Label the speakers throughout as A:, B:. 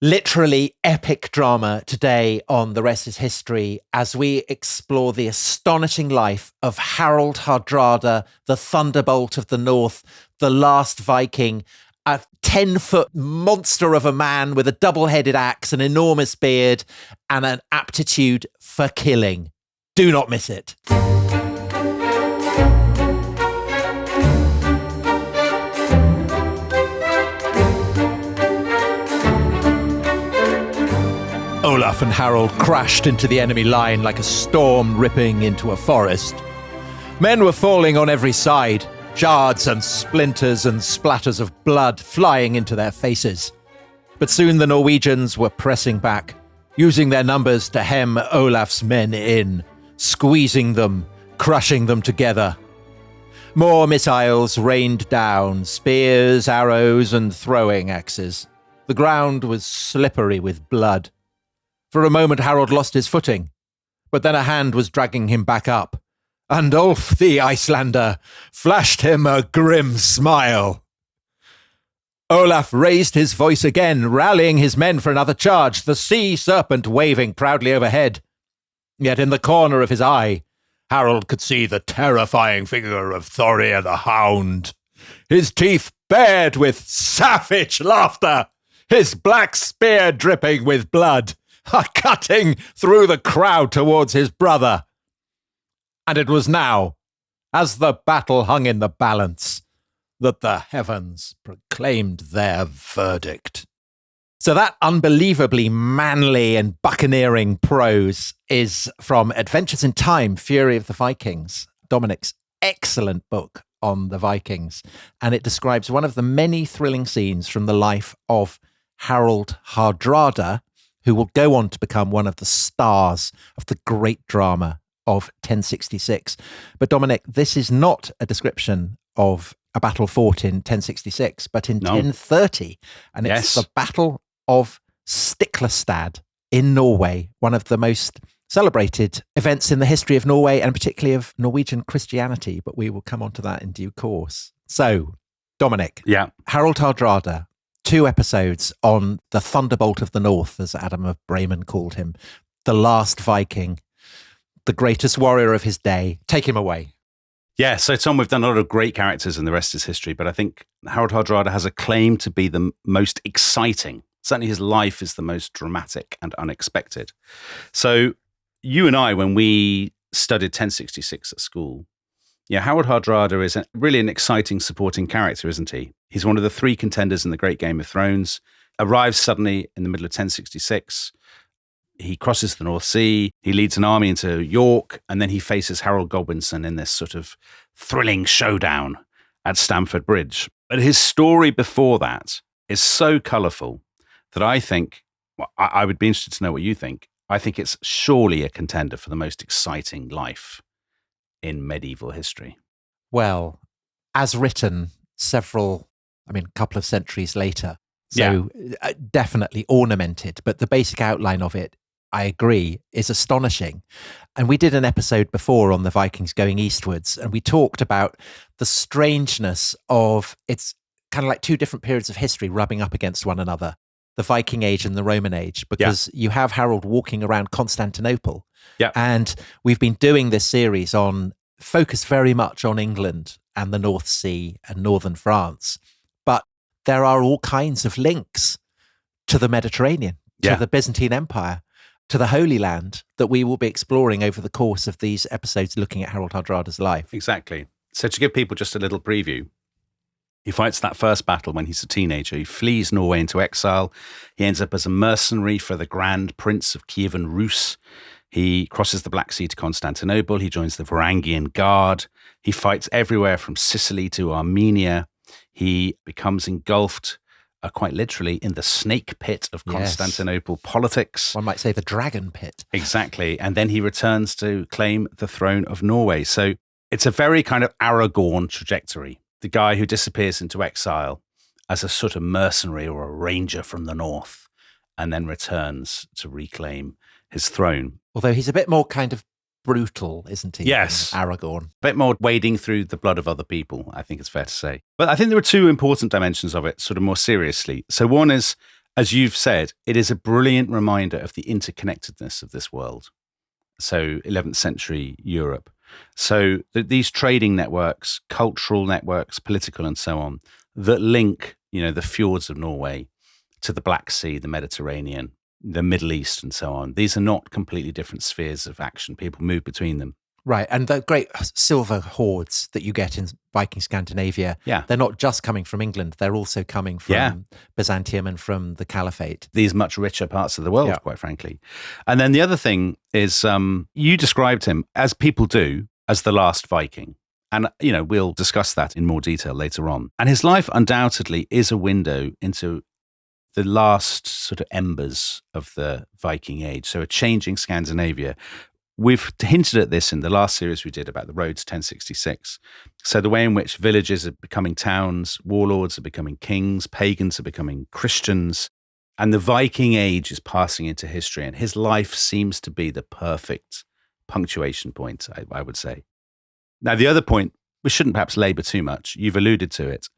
A: Literally epic drama today on The Rest is History as we explore the astonishing life of Harald Hardrada, the Thunderbolt of the North, the last Viking, a 10-foot monster of a man with a double-headed axe, an enormous beard, and an aptitude for killing. Do not miss it. Olaf and Harald crashed into the enemy line like a storm ripping into a forest. Men were falling on every side, shards and splinters and splatters of blood flying into their faces. But soon the Norwegians were pressing back, using their numbers to hem Olaf's men in, squeezing them, crushing them together. More missiles rained down, spears, arrows, and throwing axes. The ground was slippery with blood. For a moment, Harald lost his footing, but then a hand was dragging him back up, and Ulf the Icelander flashed him a grim smile. Olaf raised his voice again, rallying his men for another charge, the sea serpent waving proudly overhead. Yet in the corner of his eye, Harald could see the terrifying figure of Thorir the Hound, his teeth bared with savage laughter, his black spear dripping with blood, cutting through the crowd towards his brother. And it was now, as the battle hung in the balance, that the heavens proclaimed their verdict. So that unbelievably manly and buccaneering prose is from Adventures in Time, Fury of the Vikings, Dominic's excellent book on the Vikings. And it describes one of the many thrilling scenes from the life of Harald Hardrada, who will go on to become one of the stars of the great drama of 1066. But Dominic, this is not a description of a battle fought in 1066, but in 1030. And it's the Battle of Stiklestad in Norway, one of the most celebrated events in the history of Norway and particularly of Norwegian Christianity. But we will come on to that in due course. So, Dominic, Harald Hardrada, 2 episodes on the Thunderbolt of the North, as Adam of Bremen called him, the last Viking, the greatest warrior of his day. Take him away.
B: Yeah, so Tom, we've done a lot of great characters and the rest is history, but I think Harald Hardrada has a claim to be the most exciting. Certainly his life is the most dramatic and unexpected. So you and I, when we studied 1066 at school, Harald Hardrada is really an exciting supporting character, isn't he? He's one of the 3 contenders in the Great Game of Thrones, arrives suddenly in the middle of 1066. He crosses the North Sea, he leads an army into York, and then he faces Harold Godwinson in this sort of thrilling showdown at Stamford Bridge. But his story before that is so colourful that I think, I would be interested to know what you think, I think it's surely a contender for the most exciting life in medieval history.
A: Well, as written a couple of centuries later, so definitely ornamented, but the basic outline of it, I agree, is astonishing. And we did an episode before on the Vikings going eastwards, and we talked about the strangeness of it's kind of like 2 different periods of history rubbing up against one another, the Viking Age and the Roman Age, because you have Harold walking around Constantinople. And we've been doing this series focused very much on England and the North Sea and northern France. But there are all kinds of links to the Mediterranean, to the Byzantine Empire, to the Holy Land that we will be exploring over the course of these episodes looking at Harald Hardrada's life.
B: Exactly. So to give people just a little preview, he fights that first battle when he's a teenager. He flees Norway into exile. He ends up as a mercenary for the Grand Prince of Kiev and Rus. He crosses the Black Sea to Constantinople. He joins the Varangian Guard. He fights everywhere from Sicily to Armenia. He becomes engulfed, quite literally, in the snake pit of Constantinople politics.
A: One might say the dragon pit.
B: Exactly. And then he returns to claim the throne of Norway. So it's a very kind of Aragorn trajectory. The guy who disappears into exile as a sort of mercenary or a ranger from the north and then returns to reclaim his throne.
A: Although he's a bit more kind of brutal, isn't he?
B: Yes.
A: Aragorn.
B: A bit more wading through the blood of other people, I think it's fair to say. But I think there are 2 important dimensions of it, sort of more seriously. So one is as you've said, it is a brilliant reminder of the interconnectedness of this world. So 11th century Europe. So these trading networks, cultural networks, political and so on, that link, the fjords of Norway to the Black Sea, the Mediterranean, the Middle East and so on. These are not completely different spheres of action. People move between them.
A: Right. And the great silver hoards that you get in Viking Scandinavia, they're not just coming from England, they're also coming from Byzantium and from the Caliphate.
B: These much richer parts of the world, quite frankly. And then the other thing is you described him, as people do, as the last Viking. And, we'll discuss that in more detail later on. And his life undoubtedly is a window into the last sort of embers of the Viking age. So a changing Scandinavia. We've hinted at this in the last series we did about the road to 1066. So the way in which villages are becoming towns, warlords are becoming kings, pagans are becoming Christians, and the Viking age is passing into history. And his life seems to be the perfect punctuation point, I would say. Now, the other point, we shouldn't perhaps labor too much. You've alluded to it.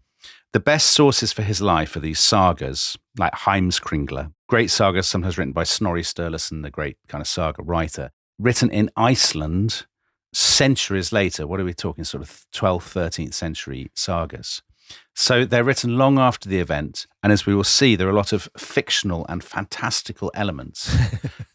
B: The best sources for his life are these sagas, like Heimskringla, great sagas sometimes written by Snorri Sturluson, the great kind of saga writer, written in Iceland centuries later. What are we talking, sort of 12th, 13th century sagas? So they're written long after the event. And as we will see, there are a lot of fictional and fantastical elements,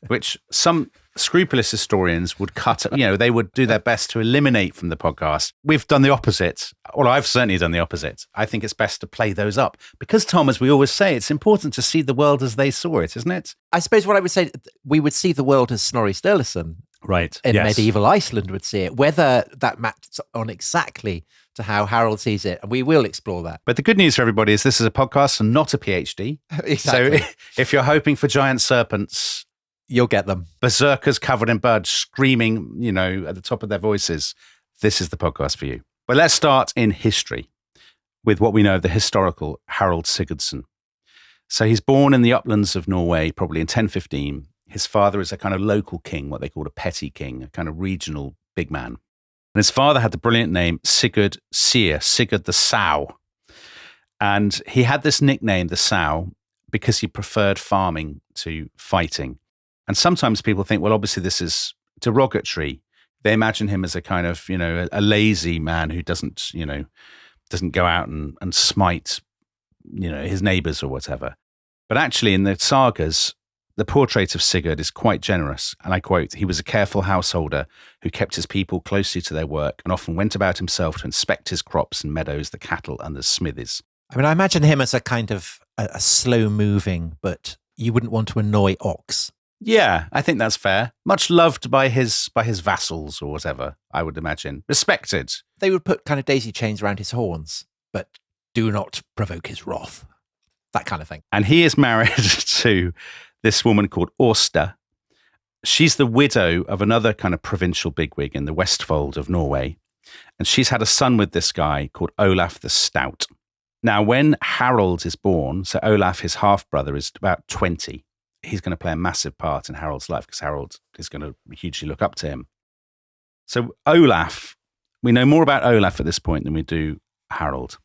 B: which some scrupulous historians would cut, they would do their best to eliminate from the podcast. We've done the opposite. Well, I've certainly done the opposite. I think it's best to play those up because, Tom, as we always say, it's important to see the world as they saw it, isn't it?
A: I suppose what I would say, we would see the world as Snorri Sturluson.
B: Right.
A: In medieval Iceland would see it, whether that maps on exactly to how Harald sees it. And we will explore that.
B: But the good news for everybody is this is a podcast and not a PhD.
A: Exactly.
B: So if you're hoping for giant serpents,
A: you'll get them.
B: Berserkers covered in blood, screaming, at the top of their voices, this is the podcast for you. But let's start in history with what we know of the historical Harald Sigurdsson. So he's born in the uplands of Norway, probably in 1015. His father is a kind of local king, what they called a petty king, a kind of regional big man. And his father had the brilliant name Sigurd Seer, Sigurd the Sow. And he had this nickname, the Sow, because he preferred farming to fighting. And sometimes people think, well, obviously this is derogatory. They imagine him as a kind of, a lazy man who doesn't go out and smite, his neighbors or whatever. But actually in the sagas, the portrait of Sigurd is quite generous, and I quote, "He was a careful householder who kept his people closely to their work and often went about himself to inspect his crops and meadows, the cattle and the smithies."
A: I mean, I imagine him as a kind of a slow-moving, but you wouldn't want to annoy ox.
B: Yeah, I think that's fair. Much loved by his vassals or whatever, I would imagine. Respected.
A: They would put kind of daisy chains around his horns, but do not provoke his wrath. That kind of thing.
B: And he is married to this woman called Åsta. She's the widow of another kind of provincial bigwig in the Westfold of Norway. And she's had a son with this guy called Olaf the Stout. Now, when Harald is born, so Olaf, his half-brother, is about 20. He's going to play a massive part in Harald's life because Harald is going to hugely look up to him. So Olaf, we know more about Olaf at this point than we do Harald.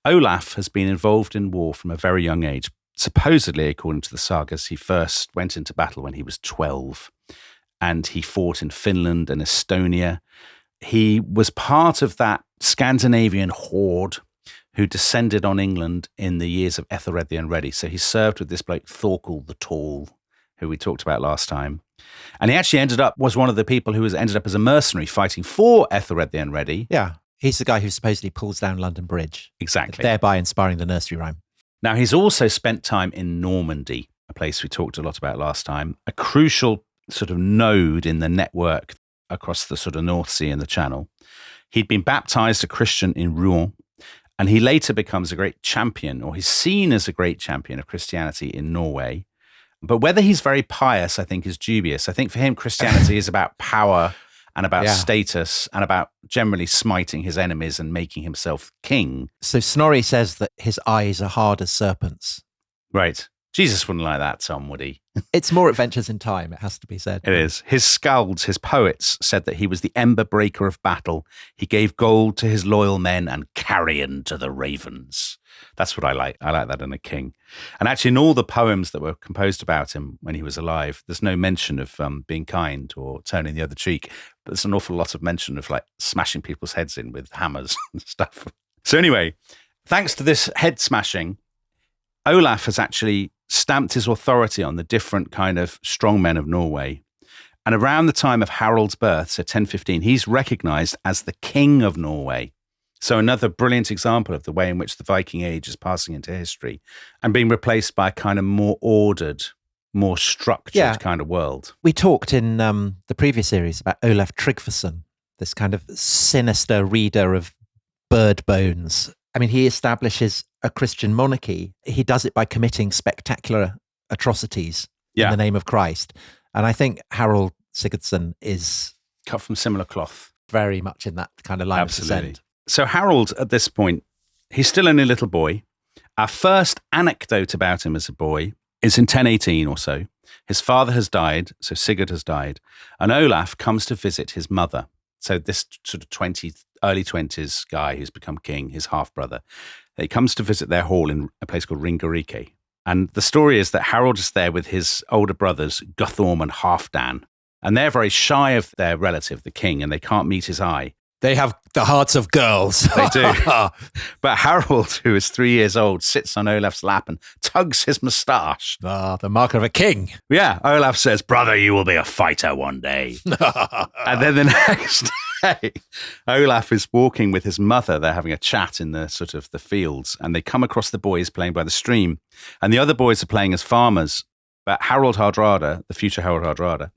B: Olaf has been involved in war from a very young age. Supposedly, according to the sagas, he first went into battle when he was 12, and he fought in Finland and Estonia. He was part of that Scandinavian horde who descended on England in the years of Ethelred the Unready. So he served with this bloke Thorkel the Tall, who we talked about last time. And he actually was one of the people who ended up as a mercenary fighting for Ethelred the Unready.
A: Yeah, he's the guy who supposedly pulls down London Bridge.
B: Exactly.
A: Thereby inspiring the nursery rhyme.
B: Now, he's also spent time in Normandy, a place we talked a lot about last time, a crucial sort of node in the network across the sort of North Sea and the Channel. He'd been baptized a Christian in Rouen, and he later becomes a great champion, or he's seen as a great champion of Christianity in Norway. But whether he's very pious, I think, is dubious. I think for him, Christianity is about power and about status and about generally smiting his enemies and making himself king.
A: So Snorri says that his eyes are hard as serpents.
B: Right. Jesus wouldn't like that, Tom, would he?
A: It's more adventures in time, it has to be said.
B: It is. His skalds, his poets, said that he was the ember breaker of battle. He gave gold to his loyal men and carrion to the ravens. That's what I like. I like that in a king. And actually, in all the poems that were composed about him when he was alive, there's no mention of being kind or turning the other cheek. But there's an awful lot of mention of like smashing people's heads in with hammers and stuff. So anyway, thanks to this head smashing, Olaf has actually stamped his authority on the different kind of strongmen of Norway. And around the time of Harald's birth, so 1015, he's recognized as the king of Norway. So another brilliant example of the way in which the Viking Age is passing into history and being replaced by a kind of more ordered, more structured kind of world.
A: We talked in the previous series about Olaf Tryggvason, this kind of sinister reader of bird bones. I mean, he establishes a Christian monarchy. He does it by committing spectacular atrocities in the name of Christ. And I think Harald Sigurdsson is
B: cut from similar cloth.
A: Very much in that kind of line of descent.
B: So Harald, at this point, he's still only a little boy. Our first anecdote about him as a boy is in 1018 or so. His father has died, so Sigurd has died, and Olaf comes to visit his mother. So this sort of early 20s guy who's become king, his half-brother, he comes to visit their hall in a place called Ringerike. And the story is that Harald is there with his older brothers, Guthorm and Halfdan, and they're very shy of their relative, the king, and they can't meet his eye.
A: They have the hearts of girls.
B: They do. But Harald, who is 3 years old, sits on Olaf's lap and tugs his moustache.
A: The mark of a king.
B: Yeah. Olaf says, brother, you will be a fighter one day. And then the next day, Olaf is walking with his mother. They're having a chat in the sort of the fields, and they come across the boys playing by the stream. And the other boys are playing as farmers. But Harald Hardrada, the future Harald Hardrada,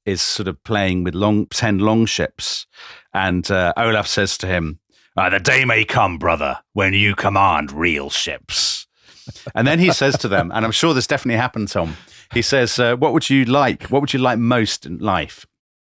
B: is sort of playing with 10 longships. And Olaf says to him, the day may come, brother, when you command real ships. And then he says to them, and I'm sure this definitely happened, Tom, he says, what would you like? What would you like most in life?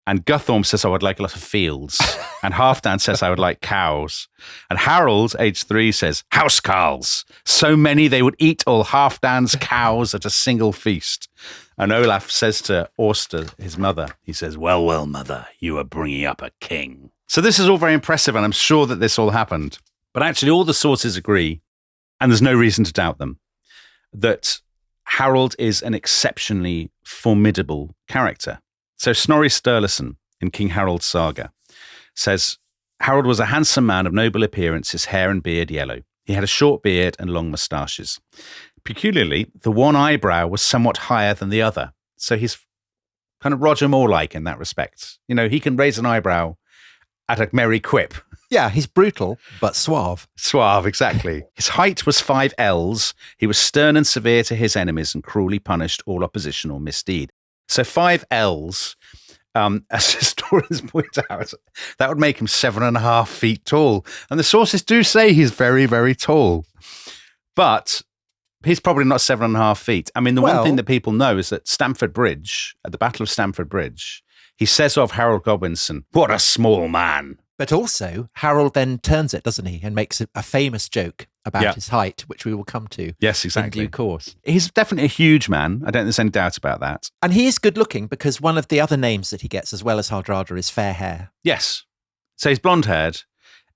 B: And Guthorm says, I would like a lot of fields. And Halfdan says, I would like cows. And Harald, age 3, says, housecarls. So many they would eat all Halfdan's cows at a single feast. And Olaf says to Auster, his mother, he says, well, mother, you are bringing up a king. So this is all very impressive, and I'm sure that this all happened. But actually all the sources agree, and there's no reason to doubt them, that Harald is an exceptionally formidable character. So Snorri Sturluson in King Harald's Saga says, Harald was a handsome man of noble appearance, his hair and beard yellow. He had a short beard and long moustaches. Peculiarly, the one eyebrow was somewhat higher than the other. So he's kind of Roger Moore-like in that respect. You know, he can raise an eyebrow at a merry quip.
A: Yeah, he's brutal, but suave.
B: Suave, exactly. His height was 5 ells. He was stern and severe to his enemies and cruelly punished all opposition or misdeed. So 5 ells, as historians point out, that would make him 7.5 feet tall. And the sources do say he's very, very tall. But he's probably not 7.5 feet. I mean, the one thing that people know is that Stamford Bridge, at the Battle of Stamford Bridge, he says of Harold Godwinson, what a small man.
A: But also, Harold then turns it, doesn't he, and makes a famous joke about his height, which we will come to in due course.
B: He's definitely a huge man. I don't think there's any doubt about that.
A: And he is good looking because one of the other names that he gets, as well as Hardrada, is fair hair.
B: Yes. So he's blonde-haired.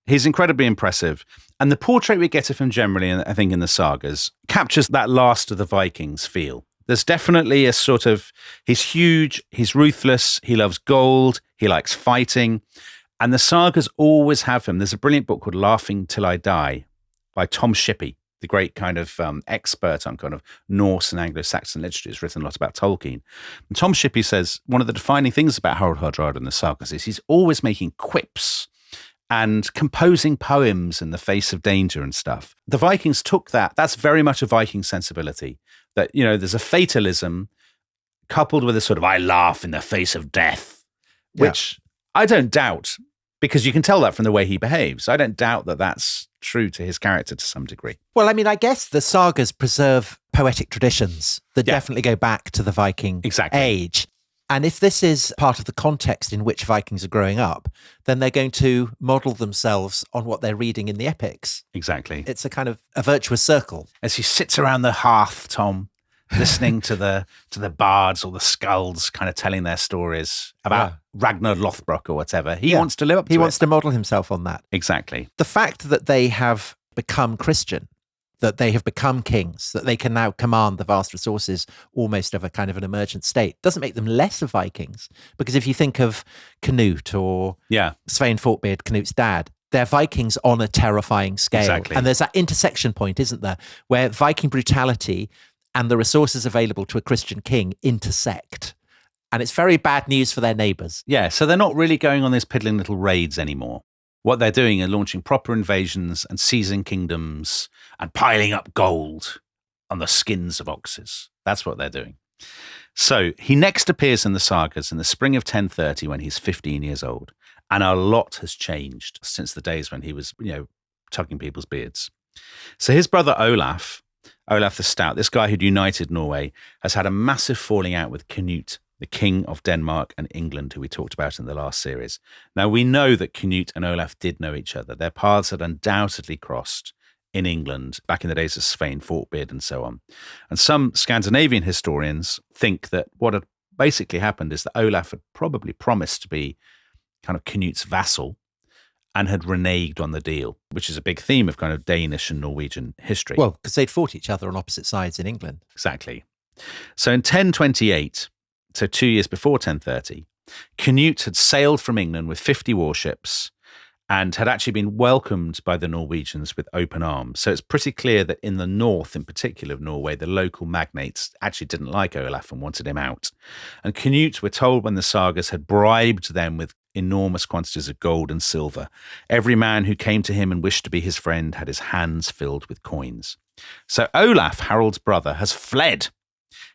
B: He's incredibly impressive. And the portrait we get of him generally, I think, in the sagas, captures that last of the Vikings feel. There's definitely a sort of, he's huge, he's ruthless, he loves gold, he likes fighting. And the sagas always have him. There's a brilliant book called Laughing Till I Die by Tom Shippey, the great kind of expert on kind of Norse and Anglo-Saxon literature. He's written a lot about Tolkien. And Tom Shippey says one of the defining things about Harald Hardrada and the sagas is he's always making quips and composing poems in the face of danger and stuff. The Vikings took that. That's very much a Viking sensibility. That, you know, there's a fatalism coupled with a sort of, I laugh in the face of death, which I don't doubt, because you can tell that from the way he behaves. I don't doubt that that's true to his character to some degree.
A: Well, I mean, I guess the sagas preserve poetic traditions that definitely go back to the Viking age. And if this is part of the context in which Vikings are growing up, then they're going to model themselves on what they're reading in the epics.
B: Exactly.
A: It's a kind of a virtuous circle.
B: As he sits around the hearth, Tom, listening to the bards or the skulls kind of telling their stories about Ragnar Lothbrok or whatever. He wants to live up to it.
A: He wants to model himself on that.
B: Exactly.
A: The fact that they have become Christian, that they have become kings, that they can now command the vast resources almost of a kind of an emergent state, doesn't make them less of Vikings. Because if you think of Canute or Svein Forkbeard, Canute's dad, they're Vikings on a terrifying scale.
B: Exactly.
A: And there's that intersection point, isn't there, where Viking brutality and the resources available to a Christian king intersect. And it's very bad news for their neighbours.
B: Yeah, so they're not really going on these piddling little raids anymore. What they're doing are launching proper invasions and seizing kingdoms and piling up gold on the skins of oxes. That's what they're doing. So he next appears in the sagas in the spring of 1030 when he's 15 years old. And a lot has changed since the days when he was, tugging people's beards. So his brother Olaf the Stout, this guy who'd united Norway, has had a massive falling out with Canute, the king of Denmark and England, who we talked about in the last series. Now, we know that Canute and Olaf did know each other. Their paths had undoubtedly crossed in England back in the days of Svein Forkbeard and so on. And some Scandinavian historians think that what had basically happened is that Olaf had probably promised to be kind of Canute's vassal and had reneged on the deal, which is a big theme of kind of Danish and Norwegian history.
A: Well, because they'd fought each other on opposite sides in England.
B: Exactly. So in 1028, so 2 years before 1030, Canute had sailed from England with 50 warships and had actually been welcomed by the Norwegians with open arms. So it's pretty clear that in the north, in particular of Norway, the local magnates actually didn't like Olaf and wanted him out. And Canute, we're told when the sagas, had bribed them with enormous quantities of gold and silver. Every man who came to him and wished to be his friend had his hands filled with coins. So Olaf, Harald's brother, has fled.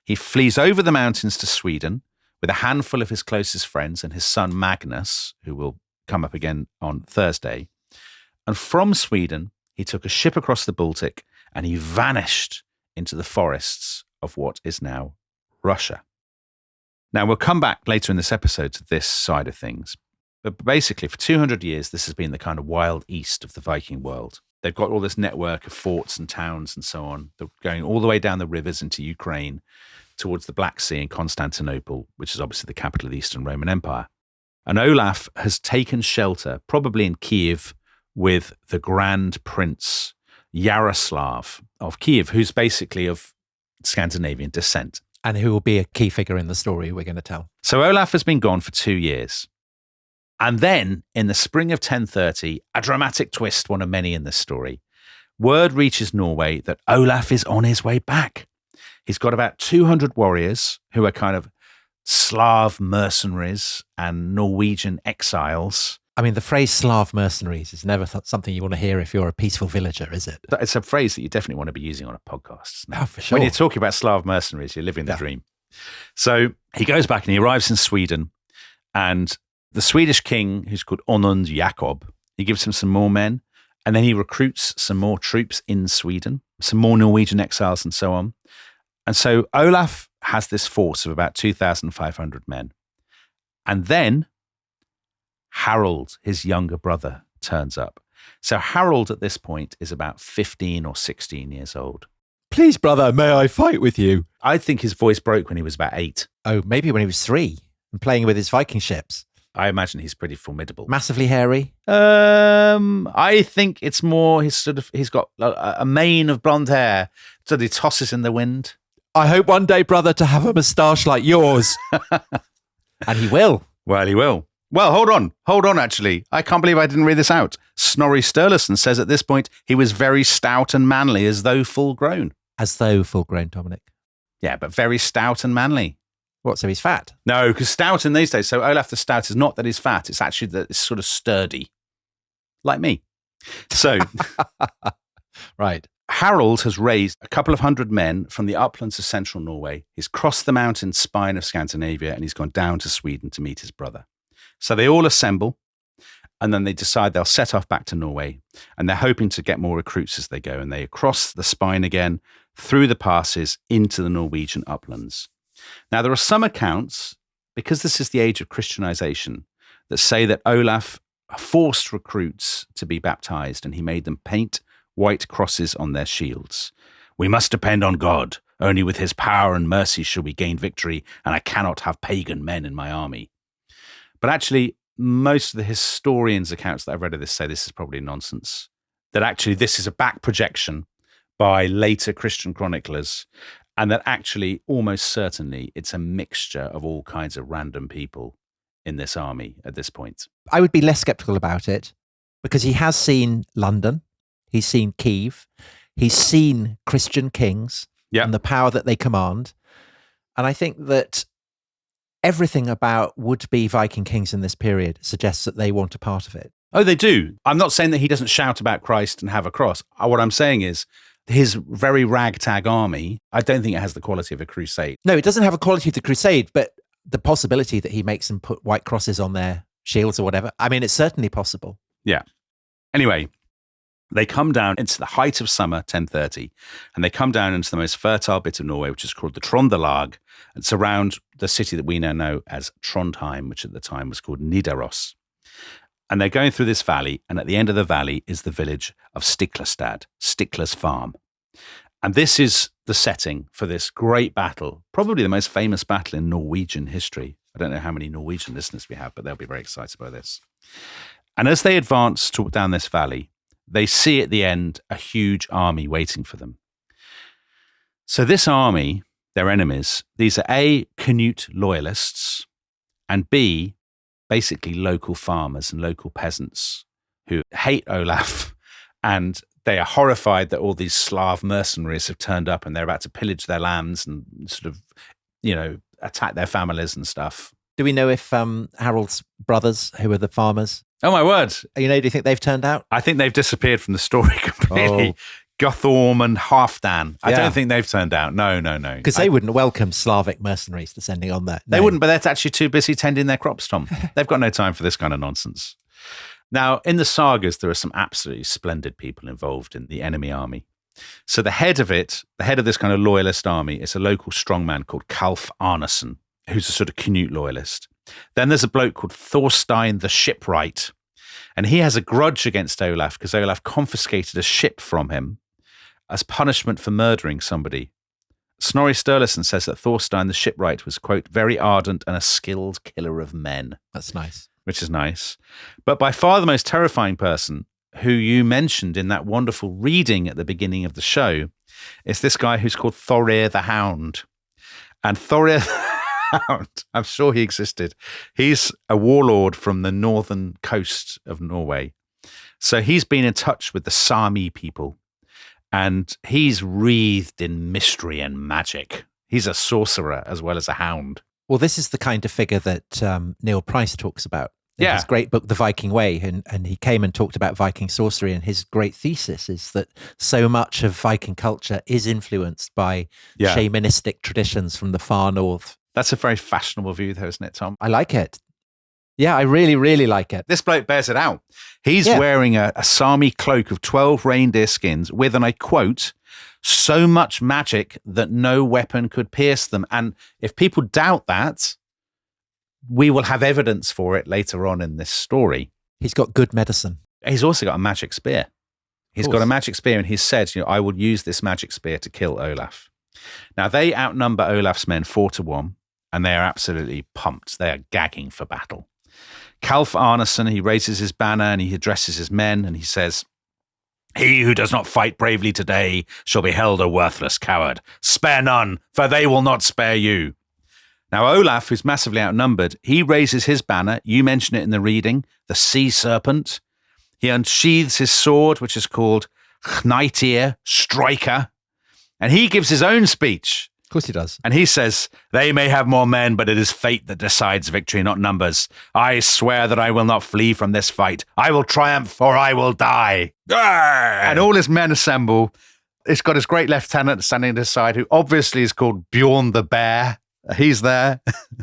B: He flees over the mountains to Sweden with a handful of his closest friends and his son Magnus, who will come up again on Thursday. And from Sweden, he took a ship across the Baltic and he vanished into the forests of what is now Russia. Now, we'll come back later in this episode to this side of things. But basically, for 200 years, this has been the kind of wild east of the Viking world. They've got all this network of forts and towns and so on. They're going all the way down the rivers into Ukraine, towards the Black Sea and Constantinople, which is obviously the capital of the Eastern Roman Empire. And Olaf has taken shelter, probably in Kiev, with the Grand Prince Yaroslav of Kiev, who's basically of Scandinavian descent.
A: And who will be a key figure in the story we're going to tell.
B: So Olaf has been gone for 2 years. And then, in the spring of 1030, a dramatic twist, one of many in this story, word reaches Norway that Olaf is on his way back. He's got about 200 warriors who are kind of Slav mercenaries and Norwegian exiles.
A: I mean, the phrase Slav mercenaries is never something you want to hear if you're a peaceful villager, is it?
B: It's a phrase that you definitely want to be using on a podcast.
A: Oh, for sure.
B: When you're talking about Slav mercenaries, you're living the dream. So he goes back and he arrives in Sweden, and the Swedish king, who's called Onund Jakob, he gives him some more men, and then he recruits some more troops in Sweden, some more Norwegian exiles and so on. And so Olaf has this force of about 2,500 men. And then Harald, his younger brother, turns up. So Harald at this point is about 15 or 16 years old.
A: Please, brother, may I fight with you?
B: I think his voice broke when he was about 8.
A: Oh, maybe when he was 3 and playing with his Viking ships.
B: I imagine he's pretty formidable.
A: Massively hairy?
B: I think it's more he's got a mane of blonde hair that he tosses in the wind.
A: I hope one day, brother, to have a moustache like yours. And he will.
B: Well, he will. Well, hold on, actually. I can't believe I didn't read this out. Snorri Sturluson says at this point he was very stout and manly, as though full grown.
A: As though full grown, Dominic.
B: Yeah, but very stout and manly.
A: What, so he's fat?
B: No, because stout in these days, so Olaf the Stout is not that he's fat, it's actually that it's sort of sturdy. Like me. So,
A: right.
B: Harald has raised a couple of hundred men from the uplands of central Norway. He's crossed the mountain spine of Scandinavia and he's gone down to Sweden to meet his brother. So they all assemble and then they decide they'll set off back to Norway, and they're hoping to get more recruits as they go. And they cross the spine again, through the passes, into the Norwegian uplands. Now, there are some accounts, because this is the age of Christianization, that say that Olaf forced recruits to be baptized and he made them paint white crosses on their shields. We must depend on God, Only with his power and mercy shall we gain victory, and I cannot have pagan men in my army. But actually, most of the historians' accounts that I've read of this say this is probably nonsense. That actually this is a back projection by later Christian chroniclers, and that actually almost certainly it's a mixture of all kinds of random people in this army at this point.
A: I would be less skeptical about it because he has seen London, he's seen Kiev, he's seen Christian kings and the power that they command. And I think that everything about would-be Viking kings in this period suggests that they want a part of it.
B: Oh, they do. I'm not saying that he doesn't shout about Christ and have a cross. What I'm saying is his very ragtag army, I don't think it has the quality of a crusade.
A: No, it doesn't have a quality of the crusade, but the possibility that he makes them put white crosses on their shields or whatever, I mean, it's certainly possible.
B: Yeah. Anyway, they come down into the height of summer, 1030, and they come down into the most fertile bit of Norway, which is called the Trondelag. It's around the city that we now know as Trondheim, which at the time was called Nidaros. And they're going through this valley, and at the end of the valley is the village of Stiklestad, Stickler's farm. And this is the setting for this great battle, probably the most famous battle in Norwegian history. I don't know how many Norwegian listeners we have, but they'll be very excited by this. And as they advance down this valley, they see at the end a huge army waiting for them. So this army, their enemies, these are A, Canute loyalists, and B, basically local farmers and local peasants who hate Olaf, and they are horrified that all these Slav mercenaries have turned up and they're about to pillage their lands and sort of, attack their families and stuff.
A: Do we know if Harald's brothers, who are the farmers?
B: Oh, my word.
A: Do you think they've turned out?
B: I think they've disappeared from the story completely. Guthorm and Halfdan. I don't think they've turned out. No.
A: Because they wouldn't welcome Slavic mercenaries descending on that.
B: They wouldn't, but they're actually too busy tending their crops, Tom. They've got no time for this kind of nonsense. Now, in the sagas, there are some absolutely splendid people involved in the enemy army. So the head of this kind of loyalist army is a local strongman called Kalf Arnason, who's a sort of Canute loyalist. Then there's a bloke called Thorstein the Shipwright, and he has a grudge against Olaf because Olaf confiscated a ship from him as punishment for murdering somebody. Snorri Sturluson says that Thorstein the Shipwright was, quote, very ardent and a skilled killer of men.
A: That's nice.
B: Which is nice. But by far the most terrifying person, who you mentioned in that wonderful reading at the beginning of the show, is this guy who's called Thorir the Hound. And Thorir the Hound, I'm sure he existed. He's a warlord from the northern coast of Norway. So he's been in touch with the Sami people. And he's wreathed in mystery and magic. He's a sorcerer as well as a hound.
A: Well, this is the kind of figure that Neil Price talks about in his great book, The Viking Way. And he came and talked about Viking sorcery. And his great thesis is that so much of Viking culture is influenced by shamanistic traditions from the far north.
B: That's a very fashionable view, though, isn't it, Tom?
A: I like it. Yeah, I really, really like it.
B: This bloke bears it out. He's wearing a Sami cloak of 12 reindeer skins with, and I quote, so much magic that no weapon could pierce them. And if people doubt that, we will have evidence for it later on in this story.
A: He's got good medicine.
B: He's also got a magic spear. He's got a magic spear, and he's said, I will use this magic spear to kill Olaf. Now, they outnumber Olaf's men 4-1, and they are absolutely pumped. They are gagging for battle. Kalf Arnason, he raises his banner and he addresses his men and he says, he who does not fight bravely today shall be held a worthless coward. Spare none, for they will not spare you. Now, Olaf, who's massively outnumbered, he raises his banner. You mentioned it in the reading, the sea serpent. He unsheathes his sword, which is called Hneitir, striker. And he gives his own speech.
A: Of course he does.
B: And he says, they may have more men, but it is fate that decides victory, not numbers. I swear that I will not flee from this fight. I will triumph or I will die. And all his men assemble. It's got his great lieutenant standing at his side, who obviously is called Bjorn the Bear. He's there.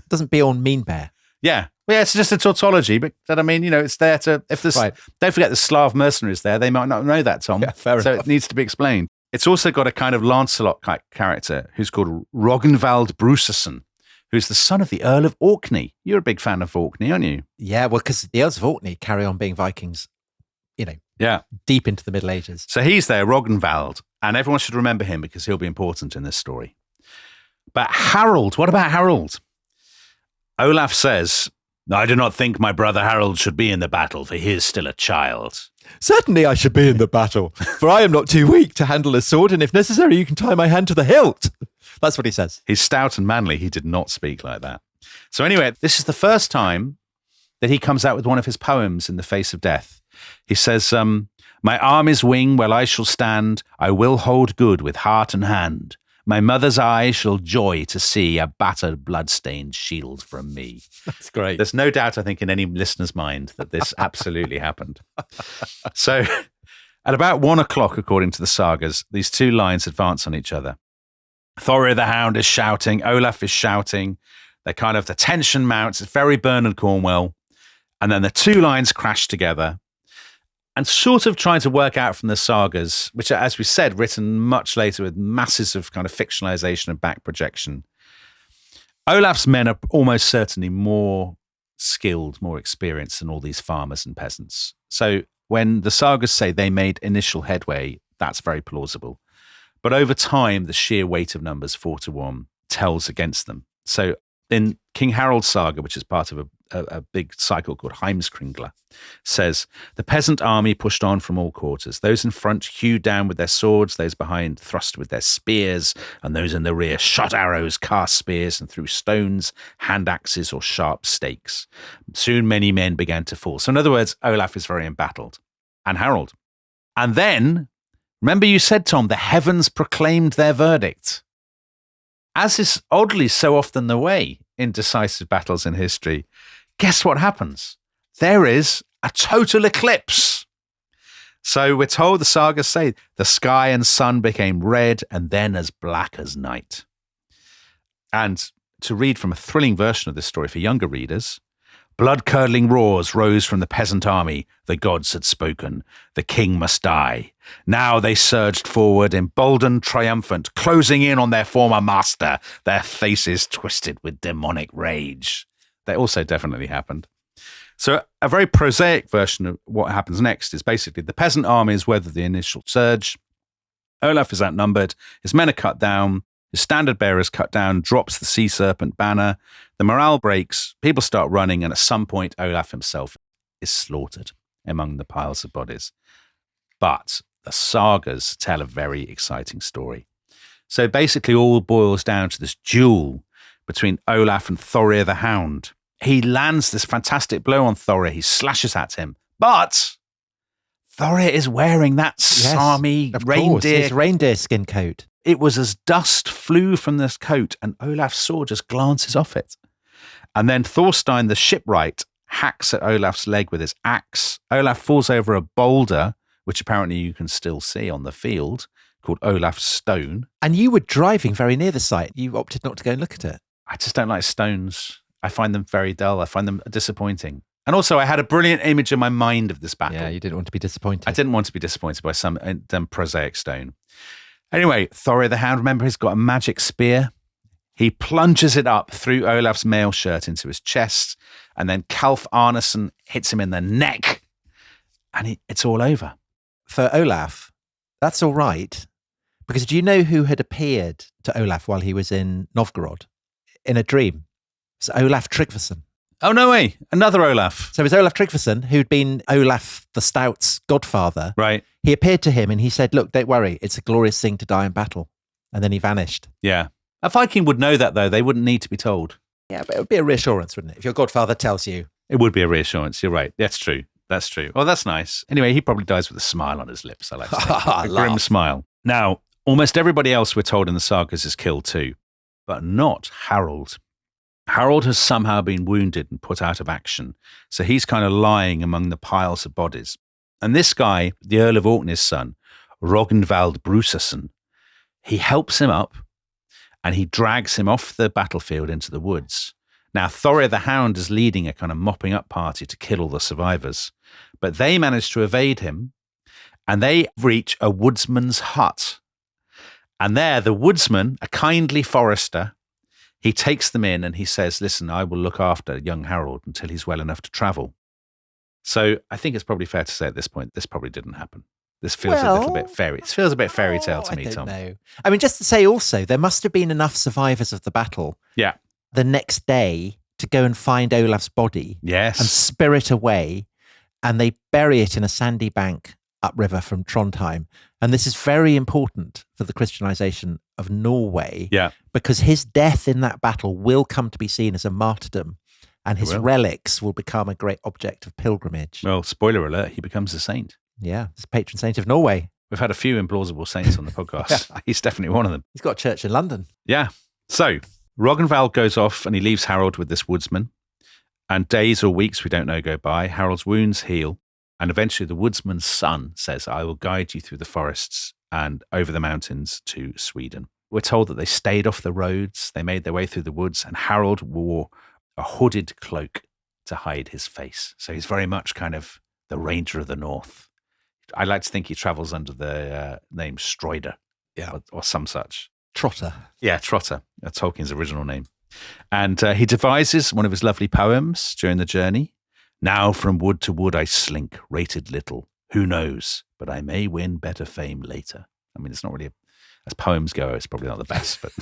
A: Doesn't Bjorn mean bear?
B: Yeah. Well, yeah, it's just a tautology, but I mean, it's there to, if this, don't forget the Slav mercenaries there, they might not know that, Tom.
A: Yeah, fair enough.
B: It needs to be explained. It's also got a kind of Lancelot character who's called Rognvald Brusason, who's the son of the Earl of Orkney. You're a big fan of Orkney, aren't you?
A: Yeah, well, because the Earls of Orkney carry on being Vikings, deep into the Middle Ages.
B: So he's there, Rognvald, and everyone should remember him because he'll be important in this story. But Harald, what about Harald? Olaf says, I do not think my brother Harald should be in the battle, for he is still a child.
A: Certainly I should be in the battle, for I am not too weak to handle a sword, and if necessary, you can tie my hand to the hilt. That's what he says.
B: He's stout and manly. He did not speak like that. So anyway, this is the first time that he comes out with one of his poems in the face of death. He says, my army's wing where I shall stand, I will hold good with heart and hand. My mother's eye shall joy to see a battered, blood-stained shield from me.
A: That's great.
B: There's no doubt, I think, in any listener's mind that this absolutely happened. So at about 1 o'clock, according to the sagas, these two lines advance on each other. Thorir the Hound is shouting. Olaf is shouting. The tension mounts. It's very Bernard Cornwell. And then the two lines crash together. And sort of trying to work out from the sagas, which are, as we said, written much later with masses of kind of fictionalization and back projection. Olaf's men are almost certainly more skilled, more experienced than all these farmers and peasants. So when the sagas say they made initial headway, that's very plausible. But over time, the sheer weight of numbers, 4-1, tells against them. So in King Harold's saga, which is part of a big cycle called Heimskringla, says, the peasant army pushed on from all quarters. Those in front hewed down with their swords, those behind thrust with their spears, and those in the rear shot arrows, cast spears, and threw stones, hand axes, or sharp stakes. Soon many men began to fall. So in other words, Olaf is very embattled, and Harold. And then, remember you said, Tom, the heavens proclaimed their verdict. As is oddly so often the way in decisive battles in history, guess what happens? There is a total eclipse. So we're told, the sagas say, the sky and sun became red and then as black as night. And to read from a thrilling version of this story for younger readers, blood-curdling roars rose from the peasant army. The gods had spoken. The king must die. Now they surged forward, emboldened, triumphant, closing in on their former master, their faces twisted with demonic rage. That also definitely happened. So a very prosaic version of what happens next is basically the peasant armies weather the initial surge. Olaf is outnumbered. His men are cut down. His standard bearer is cut down, drops the sea serpent banner. The morale breaks. People start running. And at some point, Olaf himself is slaughtered among the piles of bodies. But the sagas tell a very exciting story. So basically all boils down to this duel between Olaf and Thorir the Hound. He lands this fantastic blow on Thorir. He slashes at him. But Thorir is wearing that Sami reindeer.
A: His reindeer skin coat.
B: It was as dust flew from this coat, and Olaf's sword just glances off it. And then Thorstein the shipwright hacks at Olaf's leg with his axe. Olaf falls over a boulder, which apparently you can still see on the field, called Olaf's Stone.
A: And you were driving very near the site. You opted not to go and look at it.
B: I just don't like stones. I find them very dull. I find them disappointing. And also, I had a brilliant image in my mind of this battle.
A: Yeah, you didn't want to be disappointed.
B: I didn't want to be disappointed by some prosaic stone. Anyway, Thorir the Hound, remember, he's got a magic spear. He plunges it up through Olaf's mail shirt into his chest, and then Kalf Arneson hits him in the neck, and it's all over.
A: For Olaf, that's all right, because do you know who had appeared to Olaf while he was in Novgorod in a dream? It's Olaf Tryggvason.
B: Oh, no way. Another Olaf.
A: So it was Olaf Tryggvason, who'd been Olaf the Stout's godfather.
B: Right.
A: He appeared to him and he said, look, don't worry, it's a glorious thing to die in battle. And then he vanished.
B: Yeah. A Viking would know that, though. They wouldn't need to be told.
A: Yeah, but it would be a reassurance, wouldn't it? If your godfather tells you.
B: It would be a reassurance. You're right. That's true. That's true. Oh, that's nice. Anyway, he probably dies with a smile on his lips. I like to think. A grim smile. Now, almost everybody else we're told in the sagas is killed too, but not Harald. Harald has somehow been wounded and put out of action, so he's kind of lying among the piles of bodies. And this guy, the Earl of Orkney's son, Rognvald Brusason, he helps him up and he drags him off the battlefield into the woods. Now, Thorir the Hound is leading a kind of mopping up party to kill all the survivors, but they manage to evade him and they reach a woodsman's hut. And there, the woodsman, a kindly forester, he takes them in and he says, listen, I will look after young Harold until he's well enough to travel. So I think it's probably fair to say at this point, this probably didn't happen. This feels a little bit fairy. It feels a bit fairy tale to me,
A: I don't
B: Tom.
A: know. I mean, just to say also, there must have been enough survivors of the battle.
B: Yeah.
A: The next day to go and find Olaf's body.
B: Yes.
A: And spirit away, and they bury it in a sandy bank upriver from Trondheim. And this is very important for the Christianization of Norway.
B: Yeah.
A: Because his death in that battle will come to be seen as a martyrdom, and his relics will become a great object of pilgrimage.
B: Well, spoiler alert, he becomes a saint.
A: Yeah, he's patron saint of Norway.
B: We've had a few implausible saints on the podcast. Yeah. He's definitely one of them.
A: He's got a church in London.
B: Yeah. So Rögnvald goes off and he leaves Harold with this woodsman. And days or weeks, we don't know, go by. Harold's wounds heal. And eventually the woodsman's son says, I will guide you through the forests and over the mountains to Sweden. We're told that they stayed off the roads. They made their way through the woods, and Harold wore a hooded cloak to hide his face. So he's very much kind of the Ranger of the North. I like to think he travels under the name Strider, or some such.
A: Trotter.
B: Yeah, Trotter, Tolkien's original name. And he devises one of his lovely poems during the journey. Now from wood to wood I slink, rated little. Who knows, but I may win better fame later. I mean, it's not really, as poems go, it's probably not the best, but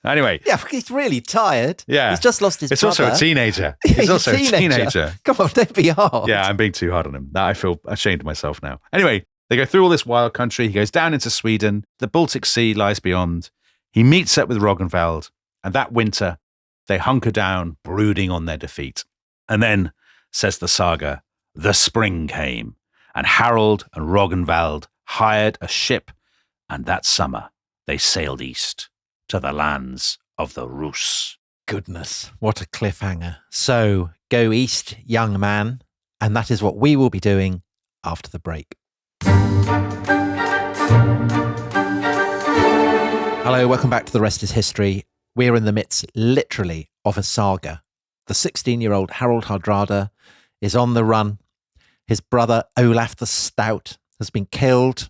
B: anyway.
A: Yeah, he's really tired.
B: Yeah.
A: He's just lost his brother.
B: It's also a teenager. He's also a teenager.
A: Come on, don't be hard.
B: Yeah, I'm being too hard on him. I feel ashamed of myself now. Anyway, they go through all this wild country. He goes down into Sweden. The Baltic Sea lies beyond. He meets up with Rögnvald, and that winter, they hunker down, brooding on their defeat. And then, says the saga, the spring came, and Harold and Rögnvald hired a ship, and that summer they sailed east to the lands of the Rus.
A: Goodness, what a cliffhanger. So, go east, young man, and that is what we will be doing after the break. Hello, welcome back to The Rest is History. We're in the midst, literally, of a saga. The 16-year-old Harald Hardrada is on the run. His brother, Olaf the Stout, has been killed.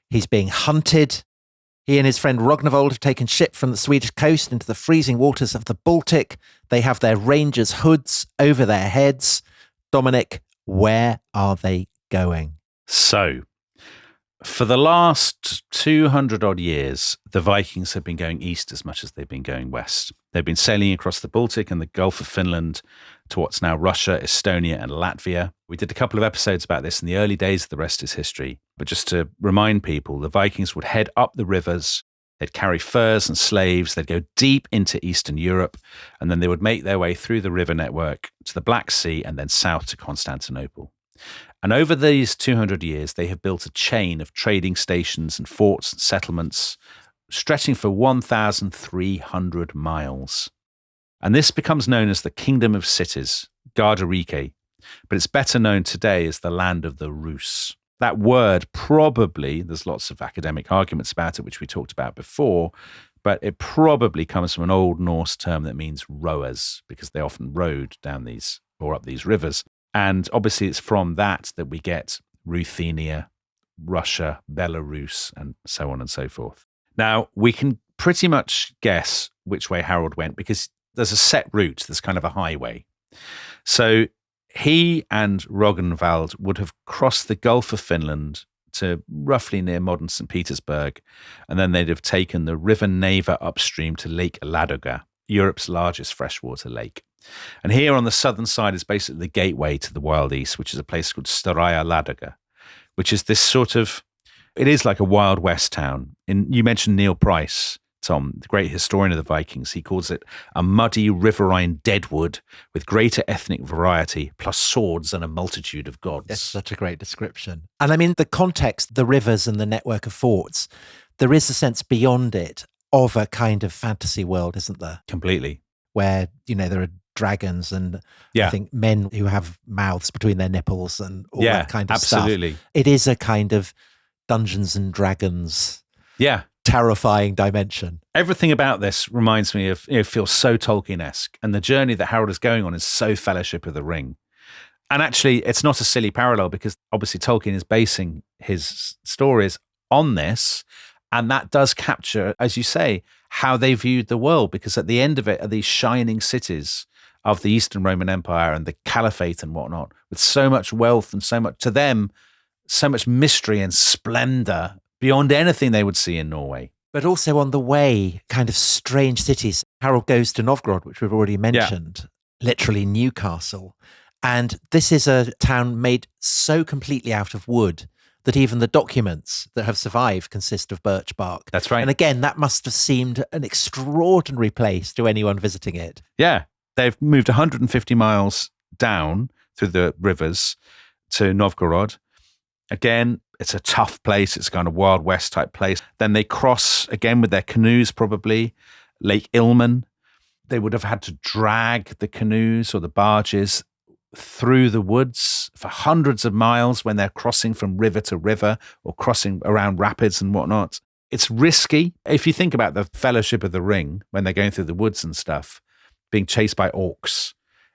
A: He's being hunted. He and his friend Rögnvald have taken ship from the Swedish coast into the freezing waters of the Baltic. They have their rangers' hoods over their heads. Dominic, where are they going?
B: So, for the last 200 odd years, the Vikings have been going east as much as they've been going west. They've been sailing across the Baltic and the Gulf of Finland to what's now Russia, Estonia, and Latvia. We did a couple of episodes about this in the early days of The Rest is History. But just to remind people, the Vikings would head up the rivers, they'd carry furs and slaves, they'd go deep into Eastern Europe, and then they would make their way through the river network to the Black Sea and then south to Constantinople. And over these 200 years, they have built a chain of trading stations and forts and settlements stretching for 1,300 miles. And this becomes known as the Kingdom of Cities, Gardarike, but it's better known today as the land of the Rus. That word probably, there's lots of academic arguments about it, which we talked about before, but it probably comes from an Old Norse term that means rowers, because they often rowed down these or up these rivers. And obviously it's from that we get Ruthenia, Russia, Belarus, and so on and so forth. Now, we can pretty much guess which way Harold went because there's a set route, there's kind of a highway. So he and Rögnvald would have crossed the Gulf of Finland to roughly near modern St. Petersburg, and then they'd have taken the River Neva upstream to Lake Ladoga, Europe's largest freshwater lake. And here on the southern side is basically the gateway to the Wild East, which is a place called Staraya Ladoga, which is this sort of, it is like a Wild West town. You mentioned Neil Price, Tom, the great historian of the Vikings. He calls it a muddy riverine deadwood with greater ethnic variety, plus swords and a multitude of gods.
A: That's such a great description. And I mean, the context, the rivers and the network of forts, there is a sense beyond it of a kind of fantasy world, isn't there?
B: Completely.
A: Where, there are dragons and I think men who have mouths between their nipples and all that kind of
B: absolutely.
A: Stuff. It is a kind of Dungeons and Dragons terrifying dimension.
B: Everything about this reminds me of, feels so Tolkien-esque, and the journey that Harold is going on is so Fellowship of the Ring. And actually, it's not a silly parallel because obviously Tolkien is basing his stories on this, and that does capture, as you say, how they viewed the world, because at the end of it are these shining cities of the Eastern Roman Empire and the Caliphate and whatnot, with so much wealth and so much, to them, so much mystery and splendor beyond anything they would see in Norway.
A: But also on the way, kind of strange cities. Harold goes to Novgorod, which we've already mentioned, literally Newcastle. And this is a town made so completely out of wood that even the documents that have survived consist of birch bark.
B: That's right.
A: And again, that must have seemed an extraordinary place to anyone visiting it.
B: Yeah. They've moved 150 miles down through the rivers to Novgorod. Again, it's a tough place. It's kind of Wild West type place. Then they cross again with their canoes, probably Lake Ilmen. They would have had to drag the canoes or the barges through the woods for hundreds of miles when they're crossing from river to river or crossing around rapids and whatnot. It's risky. If you think about the Fellowship of the Ring, when they're going through the woods and stuff, being chased by orcs,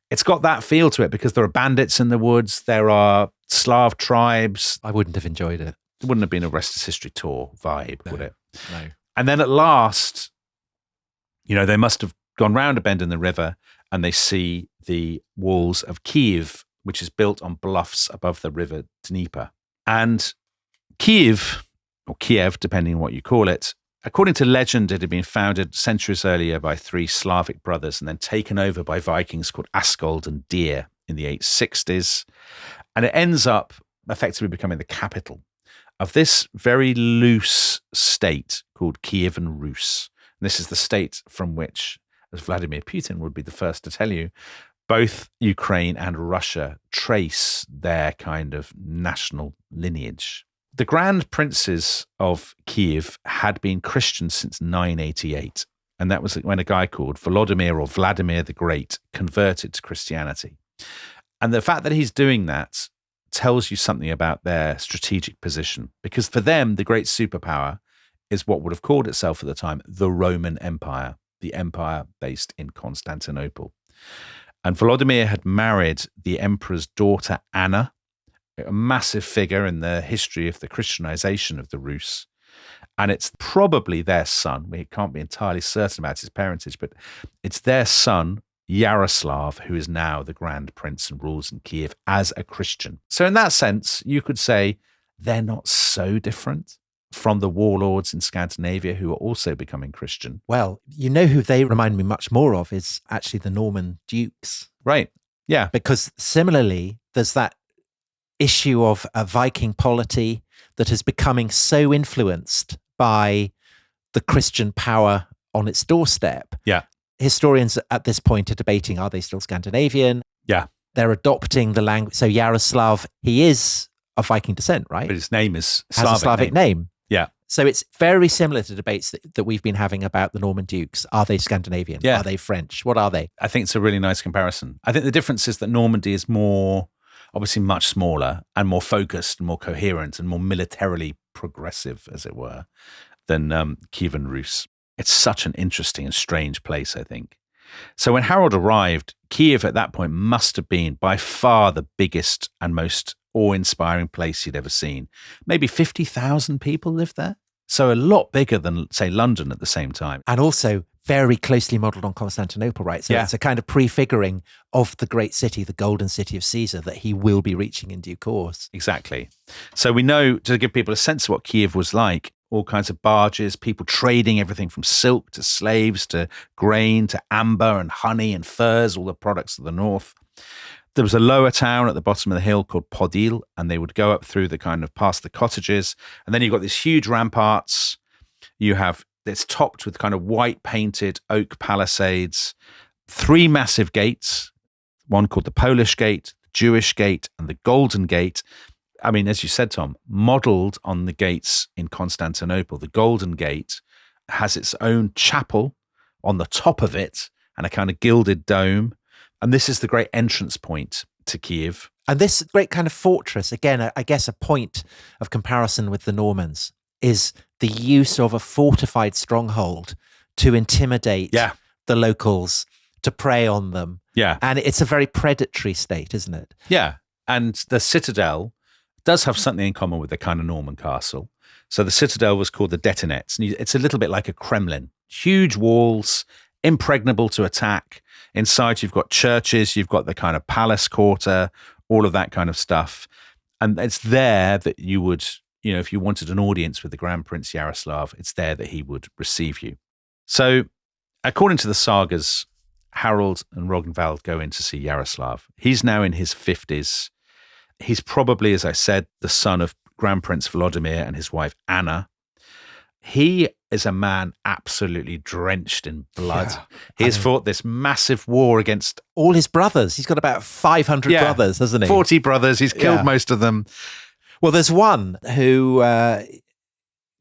B: it's got that feel to it because there are bandits in the woods. There are Slav tribes.
A: I wouldn't have enjoyed it.
B: It wouldn't have been a Rest is History tour vibe, would it?
A: No.
B: And then at last, they must have gone round a bend in the river and they see the walls of Kiev, which is built on bluffs above the river Dnieper. And Kiev, or Kiev, depending on what you call it, according to legend, it had been founded centuries earlier by 3 Slavic brothers and then taken over by Vikings called Askold and Deer in the 860s. And it ends up effectively becoming the capital of this very loose state called Kievan Rus. And this is the state from which, as Vladimir Putin would be the first to tell you, both Ukraine and Russia trace their kind of national lineage. The Grand Princes of Kiev had been Christian since 988, and that was when a guy called Volodymyr or Vladimir the Great converted to Christianity. And the fact that he's doing that tells you something about their strategic position, because for them, the great superpower is what would have called itself at the time the Roman Empire, the empire based in Constantinople. And Volodymyr had married the emperor's daughter, Anna, a massive figure in the history of the Christianization of the Rus. And it's probably their son. We can't be entirely certain about his parentage, but it's their son, Yaroslav, who is now the Grand Prince and rules in Kiev as a Christian. So in that sense, you could say they're not so different from the warlords in Scandinavia who are also becoming Christian.
A: Well, who they remind me much more of is actually the Norman dukes.
B: Right. Yeah.
A: Because similarly, there's that issue of a Viking polity that is becoming so influenced by the Christian power on its doorstep.
B: Yeah.
A: Historians at this point are debating, are they still Scandinavian?
B: Yeah.
A: They're adopting the language. So Yaroslav, he is of Viking descent, right?
B: But his name is
A: Has a Slavic name.
B: Yeah.
A: So it's very similar to debates that we've been having about the Norman dukes. Are they Scandinavian?
B: Yeah.
A: Are they French? What are they?
B: I think it's a really nice comparison. I think the difference is that Normandy is obviously much smaller and more focused and more coherent and more militarily progressive, as it were, than Kievan Rus. It's such an interesting and strange place, I think. So when Harold arrived, Kiev at that point must have been by far the biggest and most awe-inspiring place he'd ever seen. Maybe 50,000 people lived there. So a lot bigger than, say, London at the same time.
A: And also very closely modelled on Constantinople, right? So it's a kind of prefiguring of the great city, the golden city of Caesar, that he will be reaching in due course.
B: Exactly. So we know, to give people a sense of what Kiev was like, all kinds of barges, people trading everything from silk to slaves to grain to amber and honey and furs, all the products of the north. There was a lower town at the bottom of the hill called Podil, and they would go up through the kind of past the cottages. And then you've got these huge ramparts. It's topped with kind of white painted oak palisades, 3 massive gates, one called the Polish Gate, the Jewish Gate, and the Golden Gate. I mean, as you said, Tom, modeled on the gates in Constantinople. The Golden Gate has its own chapel on the top of it and a kind of gilded dome. And this is the great entrance point to Kiev.
A: And this great kind of fortress, again, I guess a point of comparison with the Normans, is the use of a fortified stronghold to intimidate the locals, to prey on them.
B: Yeah.
A: And it's a very predatory state, isn't it?
B: Yeah. And the citadel does have something in common with the kind of Norman castle. So the citadel was called the Detinets. And it's a little bit like a Kremlin. Huge walls, impregnable to attack. Inside, you've got churches, you've got the kind of palace quarter, all of that kind of stuff. And it's there that you would, if you wanted an audience with the Grand Prince Yaroslav, it's there that he would receive you. So according to the sagas, Harald and Rognvald go in to see Yaroslav. He's now in his 50s. He's probably, as I said, the son of Grand Prince Vladimir and his wife Anna. He is a man absolutely drenched in blood.
A: Yeah,
B: he has fought this massive war against
A: all his brothers. He's got about 500 brothers, hasn't he?
B: 40 brothers. He's killed most of them.
A: Well, there's one who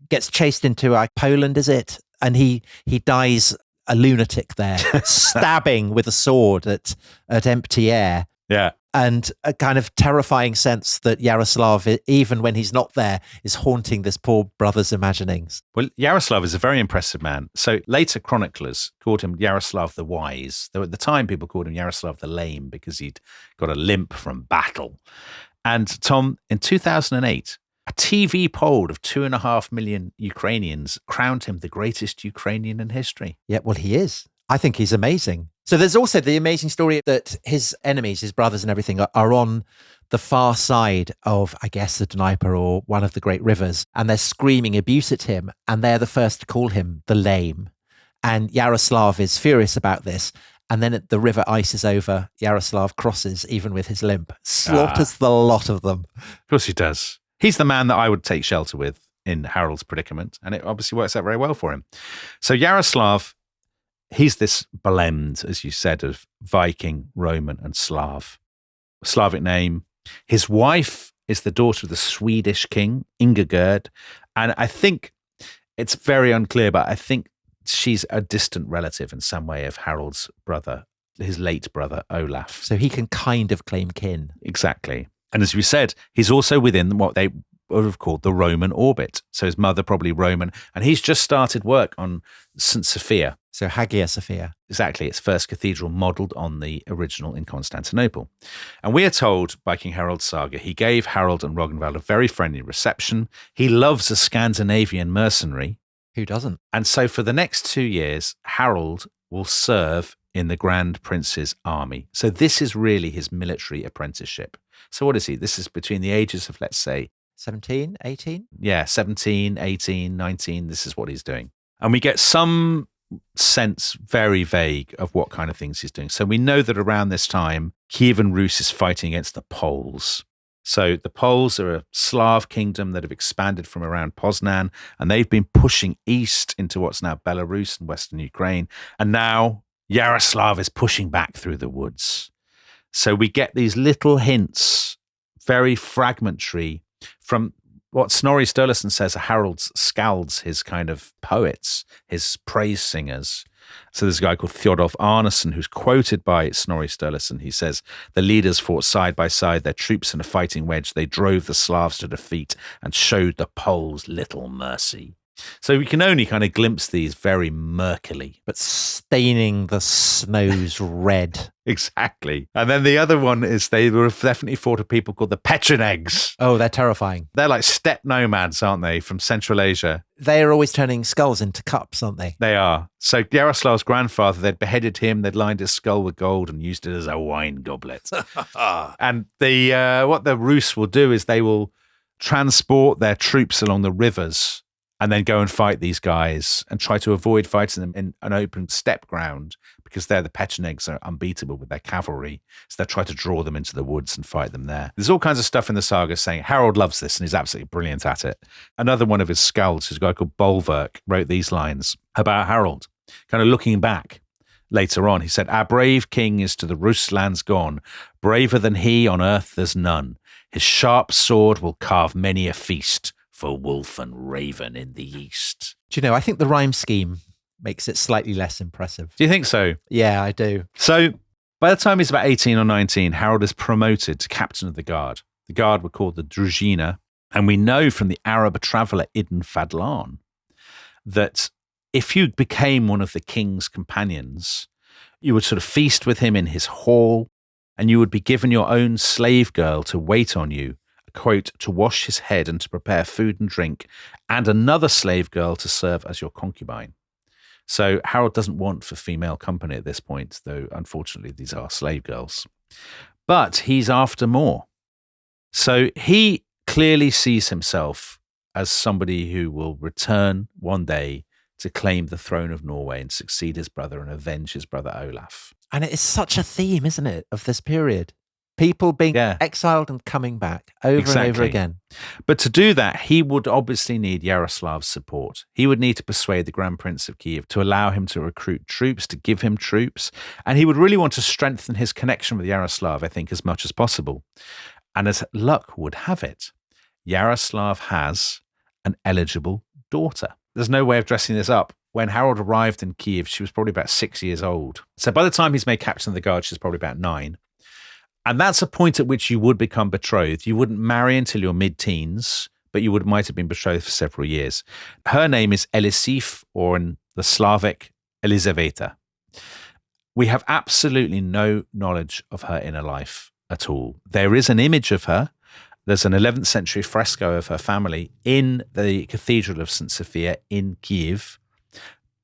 A: gets chased into Poland, is it? And he dies a lunatic there, stabbing with a sword at empty air.
B: Yeah.
A: And a kind of terrifying sense that Yaroslav, even when he's not there, is haunting this poor brother's imaginings.
B: Well, Yaroslav is a very impressive man. So later chroniclers called him Yaroslav the Wise, though at the time people called him Yaroslav the Lame because he'd got a limp from battle. And Tom, in 2008, a TV poll of 2.5 million Ukrainians crowned him the greatest Ukrainian in history.
A: Yeah, well, he is. I think he's amazing. So there's also the amazing story that his enemies, his brothers and everything, are on the far side of, I guess, the Dnieper or one of the great rivers, and they're screaming abuse at him, and they're the first to call him the Lame. And Yaroslav is furious about this. And then the river ices over, Yaroslav crosses, even with his limp, slaughters the lot of them.
B: Of course he does. He's the man that I would take shelter with in Harald's predicament, and it obviously works out very well for him. So Yaroslav, he's this blend, as you said, of Viking, Roman, and Slav. Slavic name. His wife is the daughter of the Swedish king, Ingegerd. And I think it's very unclear, but I think she's a distant relative in some way of Harald's brother, his late brother, Olaf.
A: So he can kind of claim kin.
B: Exactly. And as we said, he's also within what they would have called the Roman orbit. So his mother probably Roman. And he's just started work on St. Sophia.
A: So Hagia Sophia.
B: Exactly. Its first cathedral modelled on the original in Constantinople. And we are told by King Harald's saga, he gave Harald and Rognvald a very friendly reception. He loves a Scandinavian mercenary.
A: Who doesn't?
B: And so for the next 2 years, Harald will serve in the Grand Prince's army. So this is really his military apprenticeship. So what is he? This is between the ages of, let's say,
A: 17, 18?
B: Yeah, 17, 18, 19. This is what he's doing. And we get some sense, very vague, of what kind of things he's doing. So we know that around this time, Kievan Rus is fighting against the Poles. So the Poles are a Slav kingdom that have expanded from around Poznan, and they've been pushing east into what's now Belarus and Western Ukraine. And now Yaroslav is pushing back through the woods. So we get these little hints, very fragmentary, from what Snorri Sturluson says are Harald's skalds, his kind of poets, his praise singers. So there's a guy called Thjodolf Arneson who's quoted by Snorri Sturluson. He says, the leaders fought side by side, their troops in a fighting wedge. They drove the Slavs to defeat and showed the Poles little mercy. So we can only kind of glimpse these very murkily.
A: But staining the snows red.
B: Exactly. And then the other one is they would have definitely fought a people called the Pechenegs.
A: Oh, they're terrifying.
B: They're like steppe nomads, aren't they, from Central Asia?
A: They are always turning skulls into cups, aren't they?
B: They are. So Yaroslav's grandfather, they'd beheaded him, they'd lined his skull with gold and used it as a wine goblet. And what the Rus will do is they will transport their troops along the rivers and then go and fight these guys and try to avoid fighting them in an open steppe ground because the Pechenegs are unbeatable with their cavalry. So they try to draw them into the woods and fight them there. There's all kinds of stuff in the saga saying Harald loves this and he's absolutely brilliant at it. Another one of his skalds, who's a guy called Bolverk, wrote these lines about Harald, kind of looking back. Later on, he said, our brave king is to the Rus lands gone. Braver than he on earth there's none. His sharp sword will carve many a feast for wolf and raven in the east.
A: Do you know, I think the rhyme scheme makes it slightly less impressive.
B: Do you think so?
A: Yeah, I do.
B: So by the time he's about 18 or 19, Harald is promoted to captain of the guard. The guard were called the Druzhina. And we know from the Arab traveller Ibn Fadlan that if you became one of the king's companions, you would sort of feast with him in his hall, and you would be given your own slave girl to wait on you, quote, to wash his head and to prepare food and drink, and another slave girl to serve as your concubine. So Harald doesn't want for female company at this point, though unfortunately these are slave girls. But he's after more. So he clearly sees himself as somebody who will return one day to claim the throne of Norway and succeed his brother and avenge his brother Olaf.
A: And it is such a theme, isn't it, of this period? People being exiled and coming back over and over again.
B: But to do that, he would obviously need Yaroslav's support. He would need to persuade the Grand Prince of Kiev to allow him to recruit troops, to give him troops. And he would really want to strengthen his connection with Yaroslav, I think, as much as possible. And as luck would have it, Yaroslav has an eligible daughter. There's no way of dressing this up. When Harald arrived in Kiev, she was probably about 6 years old. So by the time he's made captain of the guard, she's probably about 9. And that's a point at which you would become betrothed. You wouldn't marry until your mid-teens, but you might have been betrothed for several years. Her name is Elisif, or in the Slavic, Elizaveta. We have absolutely no knowledge of her inner life at all. There is an image of her. There's an 11th century fresco of her family in the Cathedral of St. Sophia in Kiev.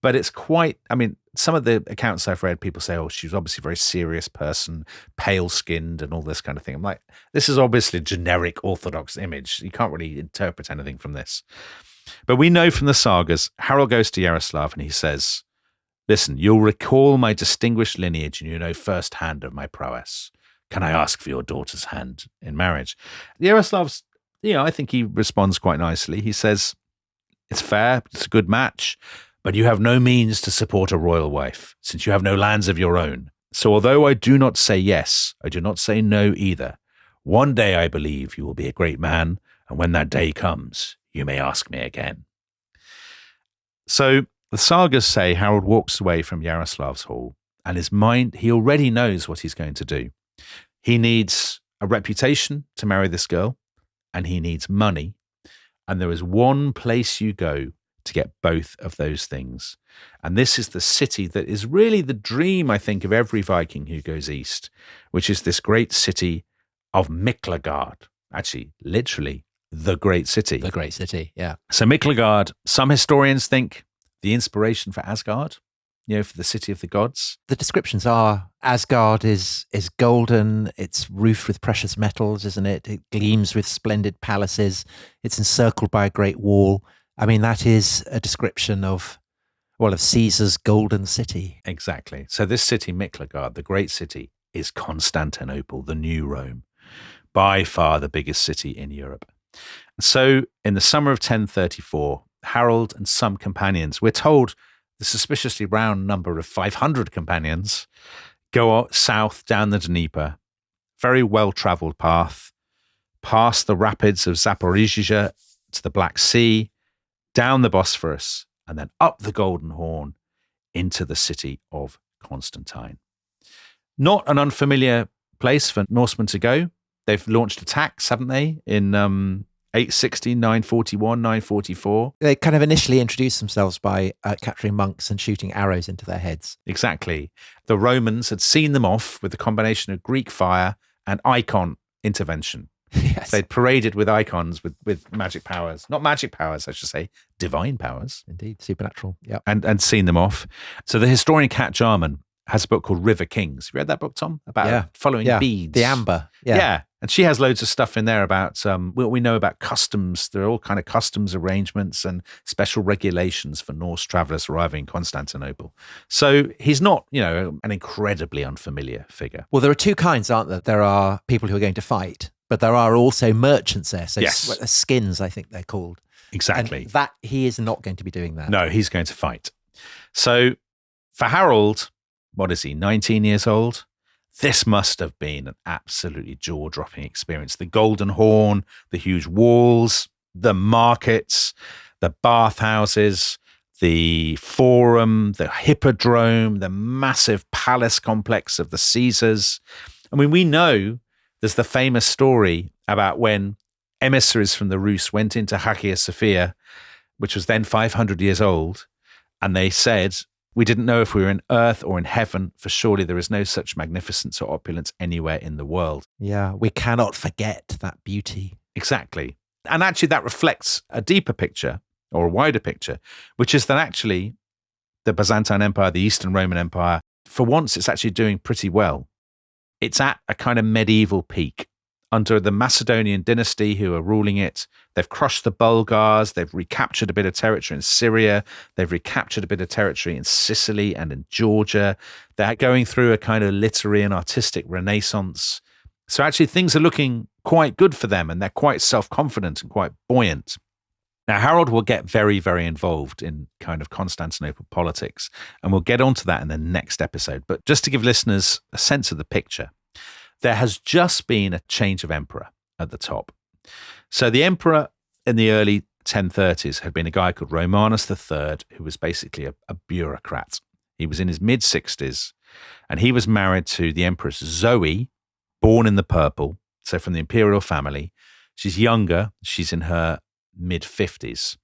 B: But it's quite, I mean, some of the accounts I've read, people say, oh, she was obviously a very serious person, pale-skinned and all this kind of thing. I'm like, this is obviously a generic Orthodox image. You can't really interpret anything from this. But we know from the sagas, Harald goes to Yaroslav and he says, listen, you'll recall my distinguished lineage and you know firsthand of my prowess. Can I ask for your daughter's hand in marriage? Yaroslav's, I think he responds quite nicely. He says, it's fair, it's a good match, but you have no means to support a royal wife, since you have no lands of your own. So although I do not say yes, I do not say no either. One day I believe you will be a great man, and when that day comes, you may ask me again. So the sagas say Harald walks away from Yaroslav's hall, and his mind, he already knows what he's going to do. He needs a reputation to marry this girl, and he needs money. And there is one place you go to get both of those things. And this is the city that is really the dream, I think, of every Viking who goes east, which is this great city of Miklagard. Actually, literally, the great city.
A: The great city, yeah.
B: So Miklagard, some historians think the inspiration for Asgard, for the city of the gods.
A: The descriptions are Asgard is golden, it's roofed with precious metals, isn't it? It gleams with splendid palaces, it's encircled by a great wall. I mean, that is a description of Caesar's golden city.
B: Exactly. So this city, Miklagard, the great city, is Constantinople, the new Rome, by far the biggest city in Europe. So in the summer of 1034, Harald and some companions, we're told the suspiciously round number of 500 companions, go south down the Dnieper, very well-traveled path, past the rapids of Zaporizhzhia to the Black Sea, down the Bosphorus, and then up the Golden Horn into the city of Constantine. Not an unfamiliar place for Norsemen to go. They've launched attacks, haven't they, in 860, 941, 944.
A: They kind of initially introduced themselves by capturing monks and shooting arrows into their heads.
B: Exactly. The Romans had seen them off with a combination of Greek fire and icon intervention.
A: Yes.
B: They'd paraded with icons with magic powers. Not magic powers, I should say, divine powers.
A: Indeed, supernatural. Yeah.
B: And seen them off. So the historian Kat Jarman has a book called River Kings. You read that book, Tom? About following beads.
A: The amber.
B: Yeah. And she has loads of stuff in there about what we know about customs. There are all kind of customs arrangements and special regulations for Norse travelers arriving in Constantinople. So he's not, an incredibly unfamiliar figure.
A: Well, there are two kinds, aren't there? There are people who are going to fight, but there are also merchants there. So skins, I think they're called.
B: Exactly.
A: And that he is not going to be doing that.
B: No, he's going to fight. So for Harald, what is he, 19 years old? This must have been an absolutely jaw-dropping experience. The Golden Horn, the huge walls, the markets, the bathhouses, the forum, the hippodrome, the massive palace complex of the Caesars. I mean, we know there's the famous story about when emissaries from the Rus went into Hagia Sophia, which was then 500 years old, and they said, we didn't know if we were in earth or in heaven, for surely there is no such magnificence or opulence anywhere in the world.
A: Yeah, we cannot forget that beauty.
B: Exactly. And actually that reflects a deeper picture or a wider picture, which is that actually the Byzantine Empire, the Eastern Roman Empire, for once it's actually doing pretty well. It's at a kind of medieval peak. under the Macedonian dynasty who are ruling it. They've crushed the Bulgars. They've recaptured a bit of territory in Syria. They've recaptured a bit of territory in Sicily and in Georgia. They're going through a kind of literary and artistic renaissance. So actually things are looking quite good for them, and they're quite self-confident and quite buoyant. Now, Harold will get very, very involved in kind of Constantinople politics, and we'll get onto that in the next episode. But just to give listeners a sense of the picture, there has just been a change of emperor at the top. So the emperor in the early 1030s had been a guy called Romanus III, who was basically a bureaucrat. He was in his mid-60s, and he was married to the Empress Zoe, born in the purple, so from the imperial family. She's younger. She's in her mid-50s.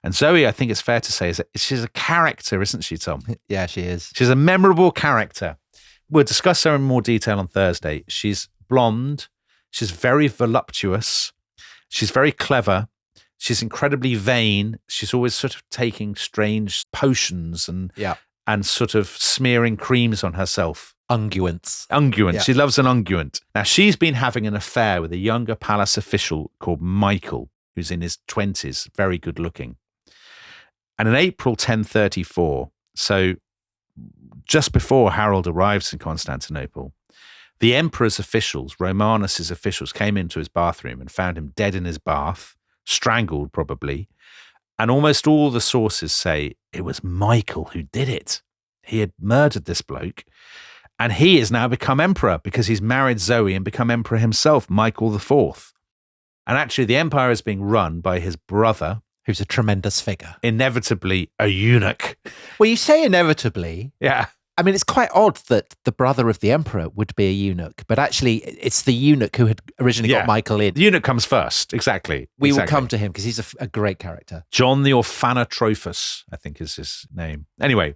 B: And Zoe, I think it's fair to say, she's a character, isn't she, Tom?
A: Yeah, she is.
B: She's a memorable character. We'll discuss her in more detail on Thursday. She's blonde. She's very voluptuous. She's very clever. She's incredibly vain. She's always sort of taking strange potions and sort of smearing creams on herself.
A: Unguents.
B: Unguent.
A: Yeah.
B: She loves an unguent. Now, she's been having an affair with a younger palace official called Michael, who's in his 20s, very good looking. And in April 1034, so just before Harold arrives in Constantinople, the emperor's officials, Romanus's officials, came into his bathroom and found him dead in his bath, strangled probably. And almost all the sources say it was Michael who did it. He had murdered this bloke. And he has now become emperor because he's married Zoe and become emperor himself, Michael IV. And actually, the empire is being run by his brother,
A: who's a tremendous figure.
B: Inevitably a eunuch.
A: Well, you say inevitably.
B: Yeah.
A: I mean, it's quite odd that the brother of the emperor would be a eunuch, but actually it's the eunuch who had originally got Michael in.
B: The eunuch comes first, exactly.
A: We will come to him because he's a great character.
B: John the Orphanatrophus, I think is his name. Anyway,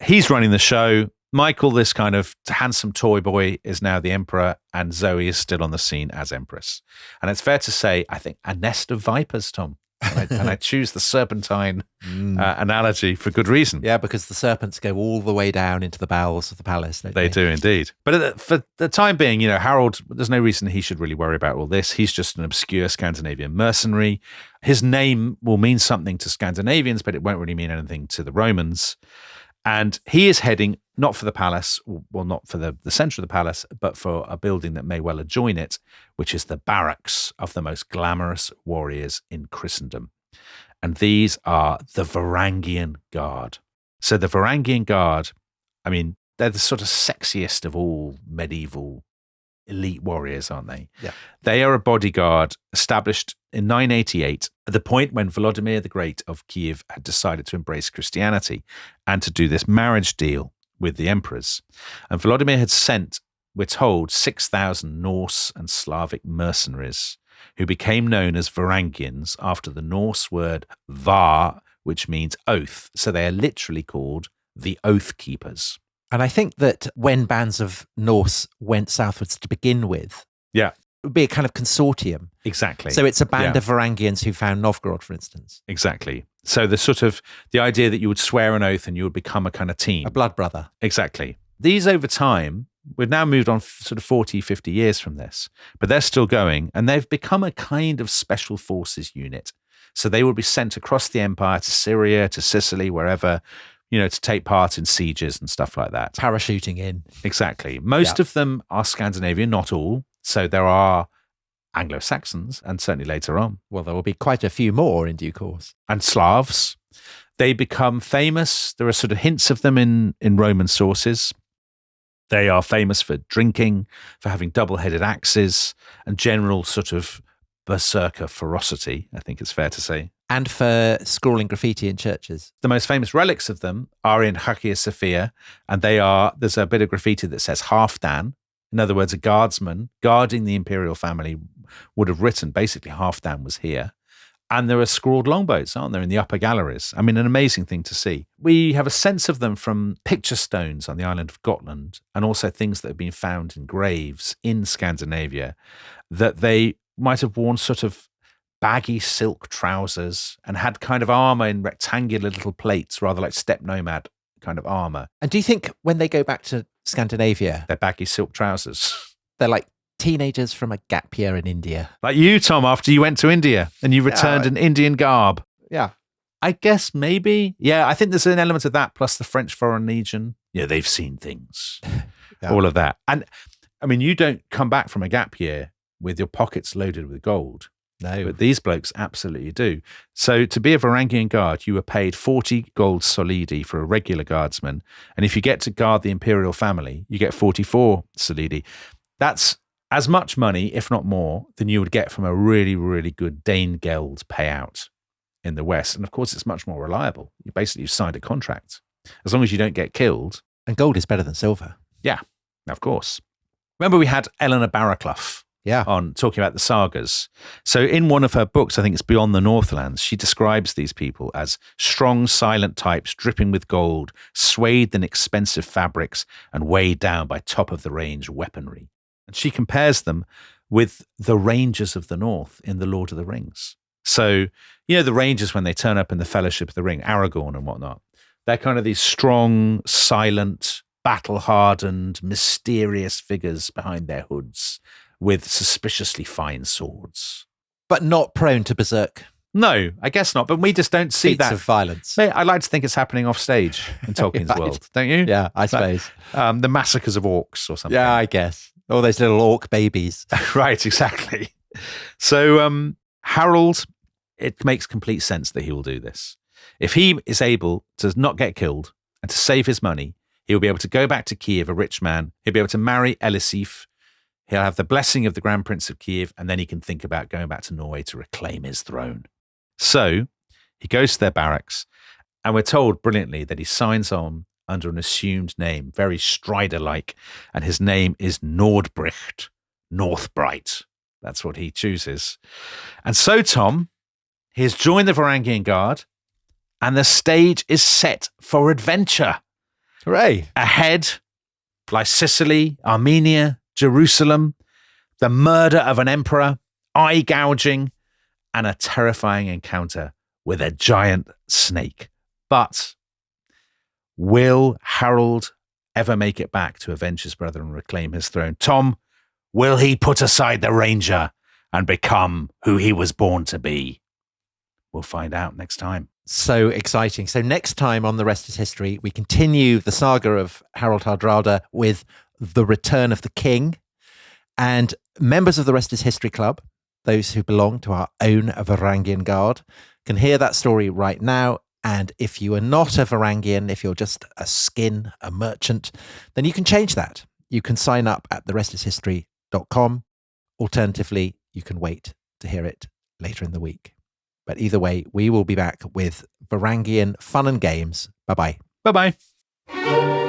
B: he's running the show. Michael, this kind of handsome toy boy, is now the emperor, and Zoe is still on the scene as empress. And it's fair to say, I think, a nest of vipers, Tom. And I choose the serpentine analogy for good reason.
A: Yeah, because the serpents go all the way down into the bowels of the palace.
B: They do indeed. But for the time being, Harold, there's no reason he should really worry about all this. He's just an obscure Scandinavian mercenary. His name will mean something to Scandinavians, but it won't really mean anything to the Romans. And he is heading not for the palace, well, not for the center of the palace, but for a building that may well adjoin it, which is the barracks of the most glamorous warriors in Christendom. And these are the Varangian Guard. So the Varangian Guard, I mean, they're the sort of sexiest of all medieval elite warriors, aren't they?
A: Yeah.
B: They are a bodyguard established in 988, at the point when Vladimir the Great of Kiev had decided to embrace Christianity and to do this marriage deal with the emperors. And Vladimir had sent, we're told, 6,000 Norse and Slavic mercenaries who became known as Varangians after the Norse word var, which means oath. So they are literally called the Oath Keepers.
A: And I think that when bands of Norse went southwards to begin with,
B: yeah,
A: it would be a kind of consortium.
B: Exactly.
A: So it's a band of Varangians who found Novgorod, for instance.
B: Exactly. So the idea that you would swear an oath and you would become a kind of team.
A: A blood brother.
B: Exactly. These over time, we've now moved on sort of 40, 50 years from this, but they're still going, and they've become a kind of special forces unit. So they will be sent across the empire to Syria, to Sicily, wherever, to take part in sieges and stuff like that.
A: Parachuting in.
B: Exactly. Most of them are Scandinavian, not all. So there are Anglo-Saxons, and certainly later on.
A: Well, there will be quite a few more in due course.
B: And Slavs. They become famous. There are sort of hints of them in Roman sources. They are famous for drinking, for having double-headed axes, and general sort of berserker ferocity, I think it's fair to say.
A: And for scrawling graffiti in churches.
B: The most famous relics of them are in Hagia Sophia, and there's a bit of graffiti that says Halfdan. In other words, a guardsman guarding the imperial family would have written, basically, Halfdan was here. And there are scrawled longbows, aren't there, in the upper galleries? I mean, an amazing thing to see. We have a sense of them from picture stones on the island of Gotland, and also things that have been found in graves in Scandinavia, that they might have worn sort of baggy silk trousers and had kind of armor in rectangular little plates, rather like steppe nomad kind of armor.
A: And do you think when they go back to Scandinavia,
B: they're baggy silk trousers?
A: They're like teenagers from a gap year in India.
B: Like you, Tom, after you went to India and you returned in Indian garb.
A: Yeah.
B: I guess maybe. Yeah, I think there's an element of that, plus the French Foreign Legion. Yeah, they've seen things. All of that. And I mean, you don't come back from a gap year with your pockets loaded with gold.
A: No.
B: But these blokes absolutely do. So to be a Varangian guard, you were paid 40 gold solidi for a regular guardsman. And if you get to guard the imperial family, you get 44 solidi. That's as much money, if not more, than you would get from a really, really good Dane Geld payout in the West. And of course, it's much more reliable. You've signed a contract. As long as you don't get killed.
A: And gold is better than silver.
B: Yeah, of course. Remember we had Eleanor Barraclough on talking about the sagas. So in one of her books, I think it's Beyond the Northlands, she describes these people as strong, silent types dripping with gold, swathed in expensive fabrics and weighed down by top-of-the-range weaponry. And she compares them with the Rangers of the North in The Lord of the Rings. So, you know, the Rangers, when they turn up in the Fellowship of the Ring, Aragorn and whatnot, they're kind of these strong, silent, battle-hardened, mysterious figures behind their hoods with suspiciously fine swords.
A: But not prone to berserk.
B: No, I guess not. But we just don't see
A: Feats
B: that.
A: of violence.
B: I like to think it's happening off stage in Tolkien's
A: Right.
B: world, don't you?
A: Yeah, I suppose.
B: The massacres of orcs or something.
A: Yeah, I guess. All those little orc babies.
B: Right, exactly. So Harold, it makes complete sense that he will do this. If he is able to not get killed and to save his money, he will be able to go back to Kiev, a rich man. He'll be able to marry Elisif. He'll have the blessing of the Grand Prince of Kiev, and then he can think about going back to Norway to reclaim his throne. So he goes to their barracks, and we're told brilliantly that he signs on under an assumed name, very Strider-like, and his name is Nordbricht, Northbright. That's what he chooses. And so, Tom, he has joined the Varangian Guard, and the stage is set for adventure.
A: Hooray.
B: Ahead lie Sicily, Armenia, Jerusalem, the murder of an emperor, eye gouging, and a terrifying encounter with a giant snake. But will Harold ever make it back to avenge his brother and reclaim his throne? Tom, will he put aside the Ranger and become who he was born to be? We'll find out next time.
A: So exciting. So next time on The Rest is History, we continue the saga of Harald Hardrada with the return of the king. And members of the Rest is History Club, those who belong to our own Varangian Guard, can hear that story right now. And if you are not a Varangian, if you're just a skin, a merchant, then you can change that. You can sign up at therestishistory.com. Alternatively, you can wait to hear it later in the week. But either way, we will be back with Varangian fun and games. Bye-bye.
B: Bye-bye.